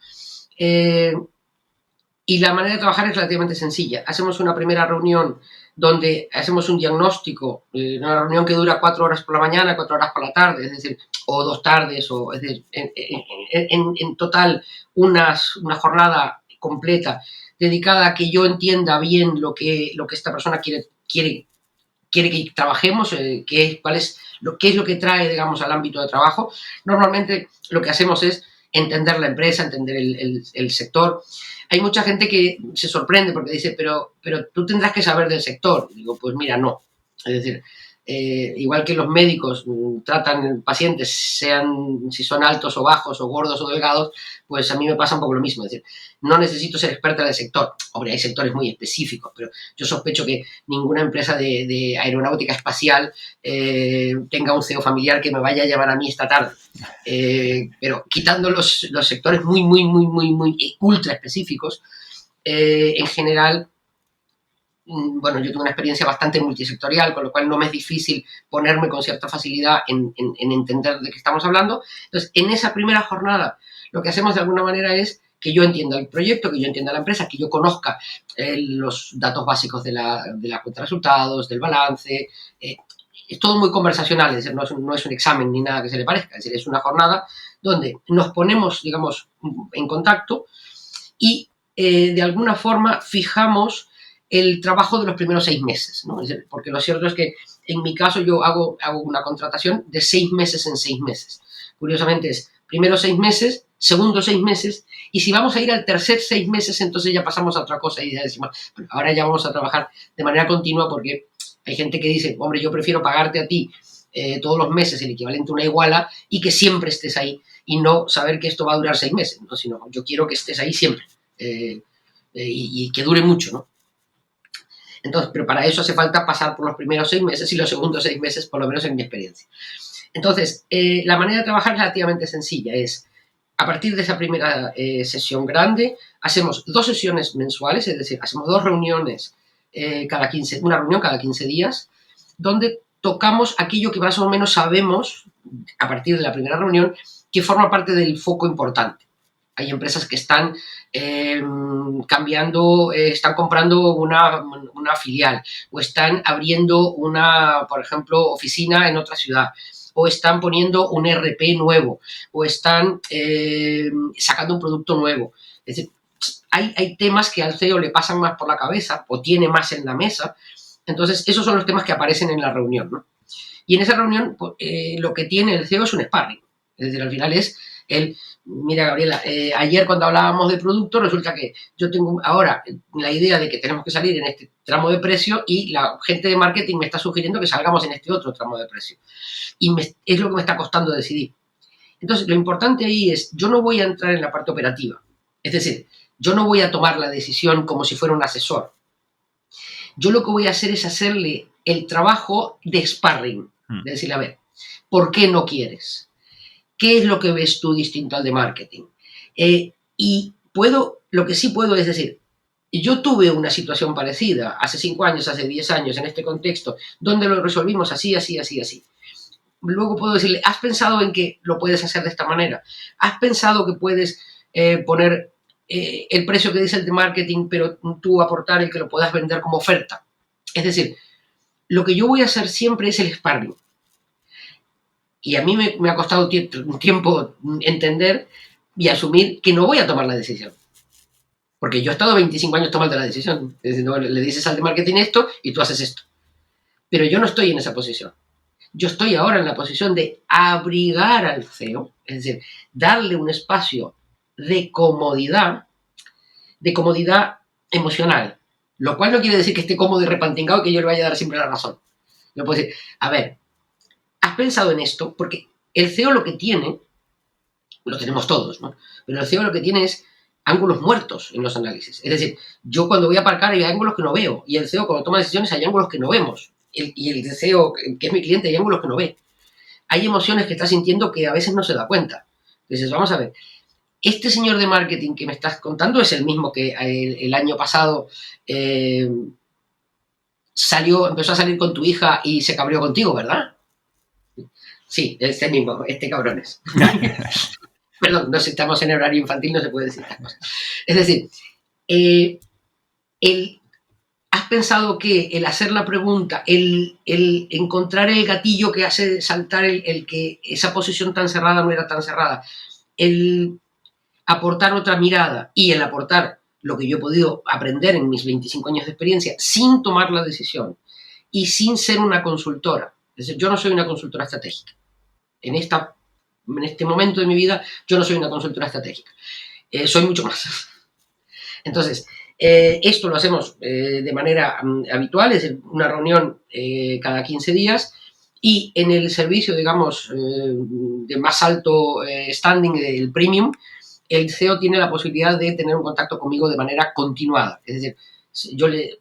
Y la manera de trabajar es relativamente sencilla. Hacemos una primera reunión donde hacemos un diagnóstico, una reunión que dura 4 horas por la mañana, 4 horas por la tarde, es decir, o 2 tardes, es decir, en total una jornada completa dedicada a que yo entienda bien lo que esta persona quiere que trabajemos, qué es lo que trae, digamos, al ámbito de trabajo. Normalmente lo que hacemos es entender la empresa, entender el sector. Hay mucha gente que se sorprende porque dice, pero tú tendrás que saber del sector. Digo, pues mira, no. Es decir, igual que los médicos tratan pacientes, si son altos o bajos, o gordos o delgados, pues a mí me pasa un poco lo mismo. Es decir, no necesito ser experta del sector. Hombre, hay sectores muy específicos, pero yo sospecho que ninguna empresa de aeronáutica espacial tenga un CEO familiar que me vaya a llamar a mí esta tarde. Pero quitando los sectores muy ultra específicos, en general, bueno, yo tengo una experiencia bastante multisectorial, con lo cual no me es difícil ponerme con cierta facilidad en entender de qué estamos hablando. Entonces, en esa primera jornada, lo que hacemos de alguna manera es que yo entienda el proyecto, que yo entienda la empresa, que yo conozca los datos básicos de la cuenta de resultados, del balance. Es todo muy conversacional, es decir, no es un examen ni nada que se le parezca. Es decir, es una jornada donde nos ponemos, digamos, en contacto y de alguna forma fijamos el trabajo de los primeros 6 meses, ¿no? Es decir, porque lo cierto es que en mi caso yo hago una contratación de 6 meses en 6 meses. Curiosamente es primero 6 meses, segundo 6 meses, y si vamos a ir al tercer 6 meses, entonces ya pasamos a otra cosa y ya decimos, bueno, ahora ya vamos a trabajar de manera continua porque hay gente que dice, hombre, yo prefiero pagarte a ti todos los meses el equivalente a una iguala y que siempre estés ahí y no saber que esto va a durar 6 meses, ¿no? Sino yo quiero que estés ahí siempre y que dure mucho, ¿no? Entonces, pero para eso hace falta pasar por los primeros 6 meses y los segundos 6 meses, por lo menos en mi experiencia. Entonces, la manera de trabajar es relativamente sencilla. Es, a partir de esa primera sesión grande, hacemos 2 sesiones mensuales, es decir, hacemos 2 reuniones una reunión cada 15 días, donde tocamos aquello que más o menos sabemos, a partir de la primera reunión, que forma parte del foco importante. Hay empresas que están cambiando, están comprando una filial o están abriendo una, por ejemplo, oficina en otra ciudad o están poniendo un ERP nuevo o están sacando un producto nuevo. Es decir, hay temas que al CEO le pasan más por la cabeza o tiene más en la mesa. Entonces, esos son los temas que aparecen en la reunión, ¿no? Y en esa reunión, lo que tiene el CEO es un sparring. Es decir, al final es el, mira, Gabriela, ayer cuando hablábamos de producto, resulta que yo tengo ahora la idea de que tenemos que salir en este tramo de precio y la gente de marketing me está sugiriendo que salgamos en este otro tramo de precio. Y es lo que me está costando decidir. Entonces, lo importante ahí es, yo no voy a entrar en la parte operativa. Es decir, yo no voy a tomar la decisión como si fuera un asesor. Yo lo que voy a hacer es hacerle el trabajo de sparring. De decirle, a ver, ¿por qué no quieres? ¿Qué es lo que ves tú distinto al de marketing? Y lo que sí puedo es decir, yo tuve una situación parecida hace 5 años, hace 10 años, en este contexto, donde lo resolvimos así, así, así, así. Luego puedo decirle, ¿has pensado en que lo puedes hacer de esta manera? ¿Has pensado que puedes poner el precio que dice el de marketing, pero tú aportar el que lo puedas vender como oferta? Es decir, lo que yo voy a hacer siempre es el sparring. Y a mí me ha costado un tiempo entender y asumir que no voy a tomar la decisión. Porque yo he estado 25 años tomando la decisión. Es decir, no, le dices al de marketing esto y tú haces esto. Pero yo no estoy en esa posición. Yo estoy ahora en la posición de abrigar al CEO, es decir, darle un espacio de comodidad emocional. Lo cual no quiere decir que esté cómodo y repantingado y que yo le vaya a dar siempre la razón. Yo puedo decir, a ver, ¿has pensado en esto? Porque el CEO lo que tiene, lo tenemos todos, ¿no? Pero el CEO lo que tiene es ángulos muertos en los análisis. Es decir, yo cuando voy a aparcar hay ángulos que no veo. Y el CEO cuando toma decisiones hay ángulos que no vemos. Y el CEO, que es mi cliente, hay ángulos que no ve. Hay emociones que está sintiendo que a veces no se da cuenta. Entonces, vamos a ver. Este señor de marketing que me estás contando es el mismo que el año pasado empezó a salir con tu hija y se cabreó contigo, ¿verdad? Sí, este mismo, este cabrón es. Perdón, no estamos en horario infantil, no se puede decir estas cosas. Es decir, ¿has pensado que el hacer la pregunta, el encontrar el gatillo que hace saltar el que esa posición tan cerrada no era tan cerrada, el aportar otra mirada y el aportar lo que yo he podido aprender en mis 25 años de experiencia sin tomar la decisión y sin ser una consultora? Es decir, yo no soy una consultora estratégica. En este momento de mi vida, yo no soy una consultora estratégica. Soy mucho más. Entonces, esto lo hacemos de manera habitual, es una reunión cada 15 días y en el servicio, digamos, de más alto standing del premium, el CEO tiene la posibilidad de tener un contacto conmigo de manera continuada. Es decir,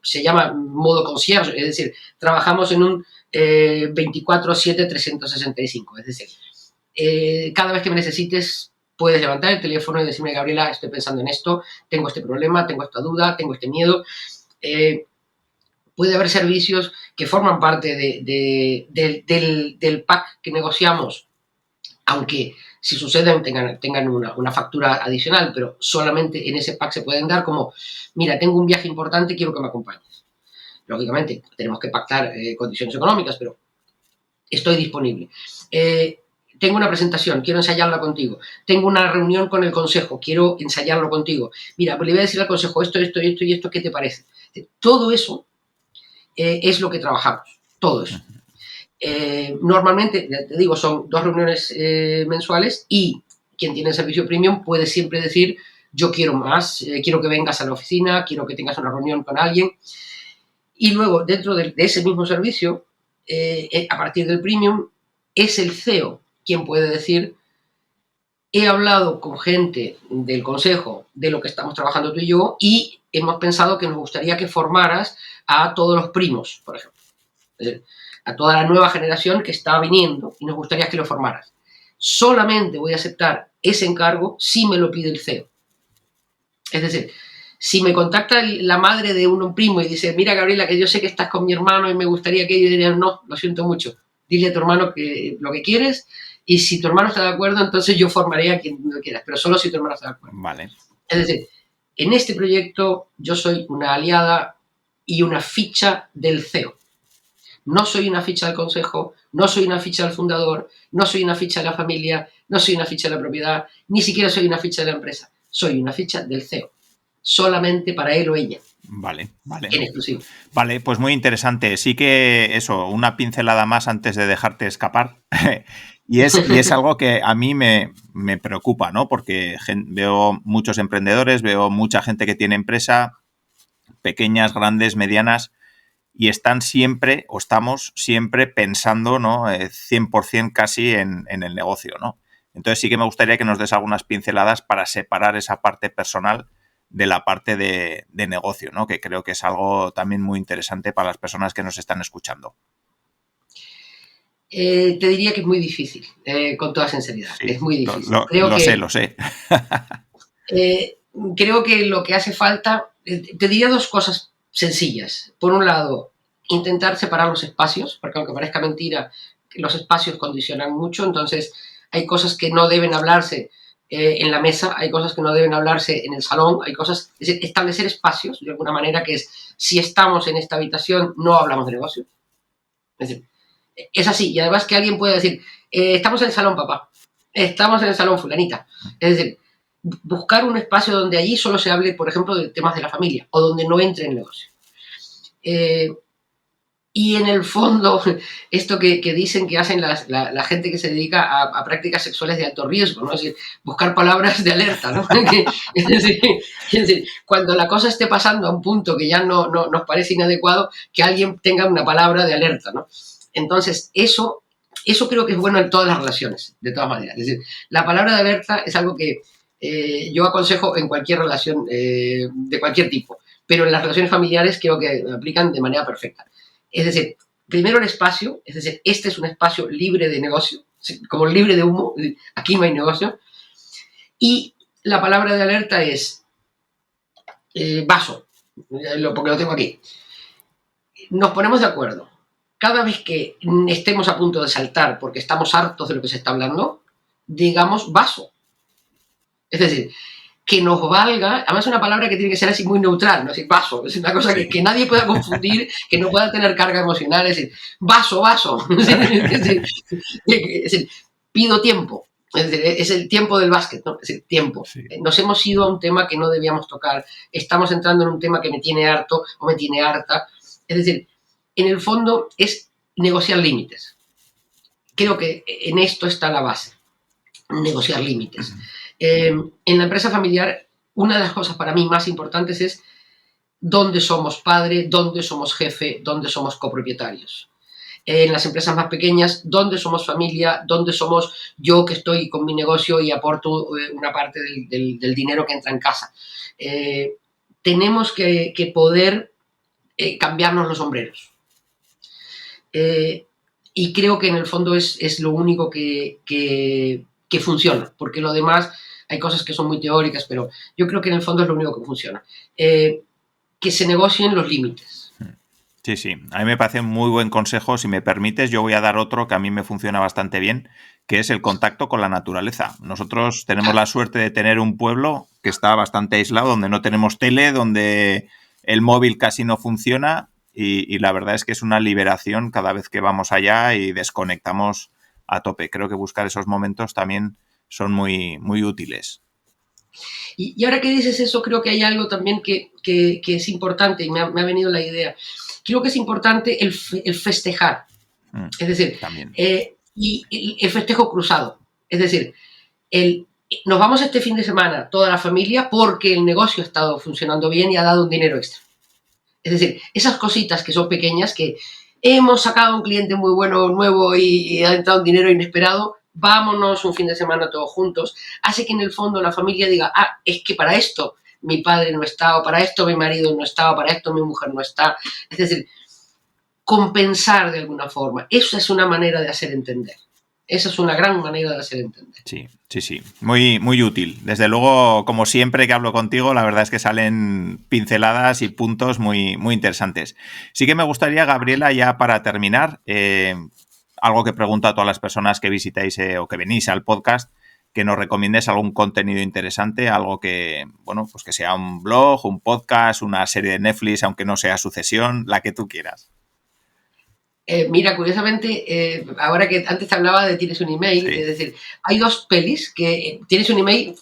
se llama modo concierge, es decir, trabajamos en un 24/7, 365. Es decir, cada vez que me necesites, puedes levantar el teléfono y decirme, Gabriela, estoy pensando en esto, tengo este problema, tengo esta duda, tengo este miedo. Puede haber servicios que forman parte del pack que negociamos, aunque si suceden tengan una factura adicional, pero solamente en ese pack se pueden dar como, mira, tengo un viaje importante, quiero que me acompañes. Lógicamente, tenemos que pactar condiciones económicas, pero estoy disponible. Tengo una presentación, quiero ensayarla contigo. Tengo una reunión con el consejo, quiero ensayarlo contigo. Mira, pues le voy a decir al consejo esto, ¿qué te parece? Todo eso es lo que trabajamos, todo eso. Normalmente, ya te digo, son 2 reuniones mensuales y quien tiene el servicio premium puede siempre decir, yo quiero más, quiero que vengas a la oficina, quiero que tengas una reunión con alguien. Y luego, dentro de ese mismo servicio, a partir del premium, es el CEO quien puede decir, he hablado con gente del consejo de lo que estamos trabajando tú y yo y hemos pensado que nos gustaría que formaras a todos los primos, por ejemplo. Es decir, a toda la nueva generación que está viniendo y nos gustaría que lo formaras. Solamente voy a aceptar ese encargo si me lo pide el CEO. Es decir, si me contacta la madre de un primo y dice, mira, Gabriela, que yo sé que estás con mi hermano y me gustaría que yo diría, no, lo siento mucho, dile a tu hermano que lo que quieres y si tu hermano está de acuerdo, entonces yo formaría a quien tú quieras, pero solo si tu hermano está de acuerdo. Vale. Es decir, en este proyecto yo soy una aliada y una ficha del CEO. No soy una ficha del consejo, no soy una ficha del fundador, no soy una ficha de la familia, no soy una ficha de la propiedad, ni siquiera soy una ficha de la empresa. Soy una ficha del CEO, solamente para él o ella. Vale. En exclusivo. Vale, pues muy interesante. Sí que eso, una pincelada más antes de dejarte escapar. y es algo que a mí me preocupa, ¿no? Porque veo muchos emprendedores, veo mucha gente que tiene empresa, pequeñas, grandes, medianas, y están siempre, o estamos siempre pensando, ¿no? 100% casi en el negocio, ¿no? Entonces sí que me gustaría que nos des algunas pinceladas para separar esa parte personal de la parte de negocio, ¿no? Que creo que es algo también muy interesante para las personas que nos están escuchando. Te diría que es muy difícil, con toda sinceridad. Sí, es muy difícil. Lo sé. Creo que lo que hace falta, te diría dos cosas sencillas. Por un lado, intentar separar los espacios, porque aunque parezca mentira, los espacios condicionan mucho, entonces hay cosas que no deben hablarse en la mesa, hay cosas que no deben hablarse en el salón, hay cosas, es decir, establecer espacios de alguna manera, que es, si estamos en esta habitación, no hablamos de negocio. Es decir, es así, y además que alguien puede decir, estamos en el salón, papá, estamos en el salón, fulanita. Es decir, buscar un espacio donde allí solo se hable, por ejemplo, de temas de la familia, o donde no entre el negocio. Y en el fondo, esto que dicen que hacen la gente que se dedica a prácticas sexuales de alto riesgo, ¿no? Es decir, buscar palabras de alerta, ¿no? es decir, cuando la cosa esté pasando a un punto que ya no nos parece inadecuado, que alguien tenga una palabra de alerta, ¿no? Entonces, eso creo que es bueno en todas las relaciones, de todas maneras. Es decir, la palabra de alerta es algo que yo aconsejo en cualquier relación de cualquier tipo, pero en las relaciones familiares creo que aplican de manera perfecta. Es decir, primero el espacio, es decir, este es un espacio libre de negocio, como libre de humo, aquí no hay negocio. Y la palabra de alerta es vaso, porque lo tengo aquí. Nos ponemos de acuerdo. Cada vez que estemos a punto de saltar porque estamos hartos de lo que se está hablando, digamos vaso. Es decir, que nos valga, además es una palabra que tiene que ser así muy neutral, ¿no? Es decir, vaso, es una cosa que nadie pueda confundir, que no pueda tener carga emocional, es decir, vaso. Es decir, pido tiempo, es decir, es el tiempo del básquet, ¿no? Es decir, tiempo. Sí. Nos hemos ido a un tema que no debíamos tocar, estamos entrando en un tema que me tiene harto o me tiene harta, es decir, en el fondo es negociar límites. Creo que en esto está la base, negociar límites. En la empresa familiar, una de las cosas para mí más importantes es dónde somos padre, dónde somos jefe, dónde somos copropietarios. En las empresas más pequeñas, dónde somos familia, dónde somos yo que estoy con mi negocio y aporto una parte del dinero que entra en casa. Tenemos que poder cambiarnos los sombreros. Y creo que en el fondo es lo único que funciona, porque lo demás hay cosas que son muy teóricas, pero yo creo que en el fondo es lo único que funciona. Que se negocien los límites. Sí. A mí me parece un muy buen consejo. Si me permites, yo voy a dar otro que a mí me funciona bastante bien, que es el contacto con la naturaleza. Nosotros tenemos la suerte de tener un pueblo que está bastante aislado, donde no tenemos tele, donde el móvil casi no funciona y la verdad es que es una liberación cada vez que vamos allá y desconectamos a tope. Creo que buscar esos momentos también son muy, muy útiles. Y ahora que dices eso, creo que hay algo también que es importante y me ha venido la idea. Creo que es importante el festejar. Es decir, y el festejo cruzado. Es decir, nos vamos este fin de semana toda la familia porque el negocio ha estado funcionando bien y ha dado un dinero extra. Es decir, esas cositas que son pequeñas, que hemos sacado un cliente muy bueno, nuevo y ha entrado un dinero inesperado, vámonos un fin de semana todos juntos, hace que en el fondo la familia diga, es que para esto mi padre no está, o para esto mi marido no está, o para esto mi mujer no está. Es decir, compensar de alguna forma. Esa es una manera de hacer entender. Esa es una gran manera de hacer entender. Sí. Muy, muy útil. Desde luego, como siempre que hablo contigo, la verdad es que salen pinceladas y puntos muy, muy interesantes. Sí que me gustaría, Gabriela, ya para terminar, algo que pregunto a todas las personas que visitáis o que venís al podcast, que nos recomiendes algún contenido interesante, algo que, bueno, pues que sea un blog, un podcast, una serie de Netflix, aunque no sea Sucesión, la que tú quieras. Mira, curiosamente, ahora que antes te hablaba de Tienes un email, Sí. es decir, hay dos pelis que Tienes un email,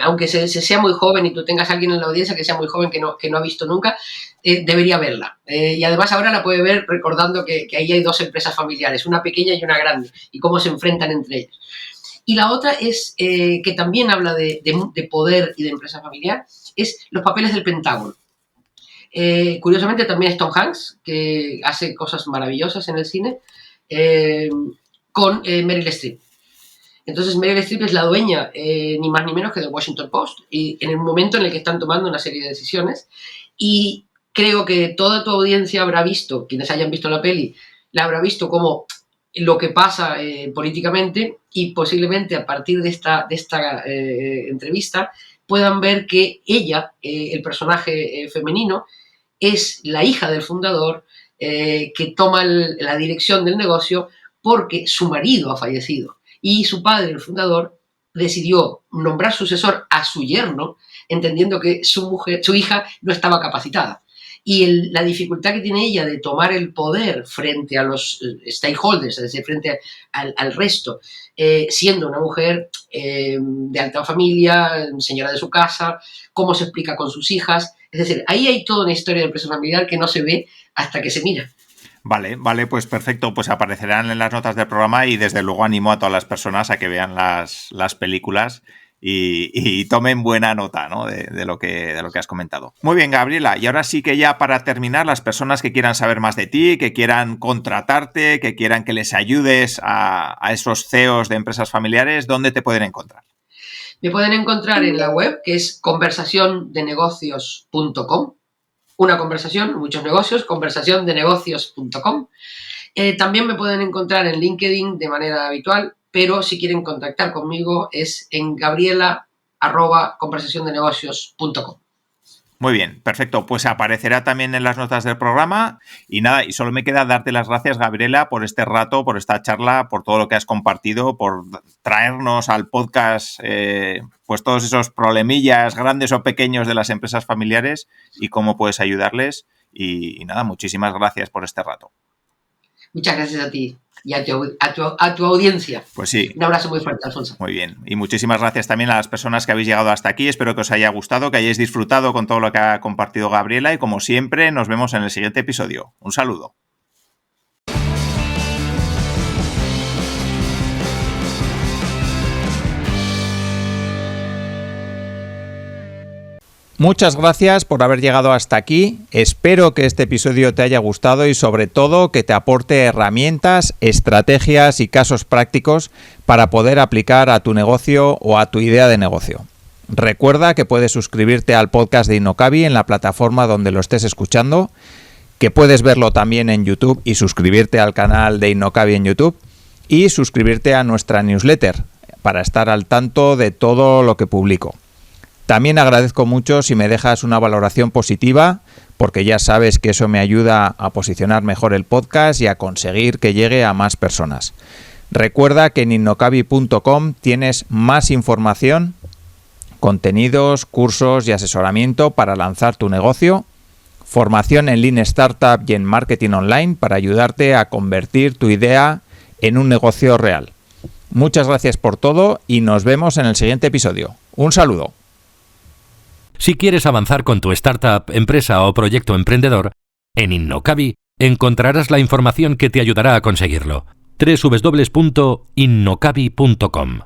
aunque se sea muy joven y tú tengas a alguien en la audiencia que sea muy joven que no ha visto nunca, debería verla. Y además ahora la puede ver recordando que ahí hay dos empresas familiares, una pequeña y una grande, y cómo se enfrentan entre ellas. Y la otra es, que también habla de poder y de empresa familiar, es Los papeles del Pentágono. Curiosamente también es Tom Hanks, que hace cosas maravillosas en el cine, con Meryl Streep. Entonces Meryl Streep es la dueña, ni más ni menos que del Washington Post, y en el momento en el que están tomando una serie de decisiones. Y creo que toda tu audiencia habrá visto, quienes hayan visto la peli, la habrá visto como lo que pasa políticamente, y posiblemente a partir de esta entrevista puedan ver que ella, el personaje femenino, es la hija del fundador, que toma la dirección del negocio porque su marido ha fallecido y su padre, el fundador, decidió nombrar sucesor a su yerno, entendiendo que su hija no estaba capacitada. Y la dificultad que tiene ella de tomar el poder frente a los stakeholders, es decir, frente al resto, siendo una mujer de alta familia, señora de su casa, cómo se explica con sus hijas. Es decir, ahí hay toda una historia de empresa familiar que no se ve hasta que se mira. Vale, pues perfecto, pues aparecerán en las notas del programa y desde luego animo a todas las personas a que vean las películas y tomen buena nota, ¿no? de lo que has comentado. Muy bien, Gabriela, y ahora sí que ya para terminar, las personas que quieran saber más de ti, que quieran contratarte, que quieran que les ayudes a esos CEOs de empresas familiares, ¿dónde te pueden encontrar? Me pueden encontrar en la web, que es conversaciondenegocios.com. Una conversación, muchos negocios, conversaciondenegocios.com. También me pueden encontrar en LinkedIn de manera habitual, pero si quieren contactar conmigo es en gabriela@conversaciondenegocios.com. Muy bien, perfecto. Pues aparecerá también en las notas del programa. Y nada, y solo me queda darte las gracias, Gabriela, por este rato, por esta charla, por todo lo que has compartido, por traernos al podcast pues todos esos problemillas grandes o pequeños de las empresas familiares y cómo puedes ayudarles. Y nada, muchísimas gracias por este rato. Muchas gracias a ti y a tu audiencia. Pues sí. Un abrazo muy fuerte, Alfonso. Muy bien. Y muchísimas gracias también a las personas que habéis llegado hasta aquí. Espero que os haya gustado, que hayáis disfrutado con todo lo que ha compartido Gabriela y como siempre nos vemos en el siguiente episodio. Un saludo. Muchas gracias por haber llegado hasta aquí. Espero que este episodio te haya gustado y sobre todo que te aporte herramientas, estrategias y casos prácticos para poder aplicar a tu negocio o a tu idea de negocio. Recuerda que puedes suscribirte al podcast de Innocabi en la plataforma donde lo estés escuchando, que puedes verlo también en YouTube y suscribirte al canal de Innocabi en YouTube y suscribirte a nuestra newsletter para estar al tanto de todo lo que publico. También agradezco mucho si me dejas una valoración positiva, porque ya sabes que eso me ayuda a posicionar mejor el podcast y a conseguir que llegue a más personas. Recuerda que en innocabi.com tienes más información, contenidos, cursos y asesoramiento para lanzar tu negocio, formación en Lean Startup y en marketing online para ayudarte a convertir tu idea en un negocio real. Muchas gracias por todo y nos vemos en el siguiente episodio. Un saludo. Si quieres avanzar con tu startup, empresa o proyecto emprendedor, en Innocabi encontrarás la información que te ayudará a conseguirlo. www.innocabi.com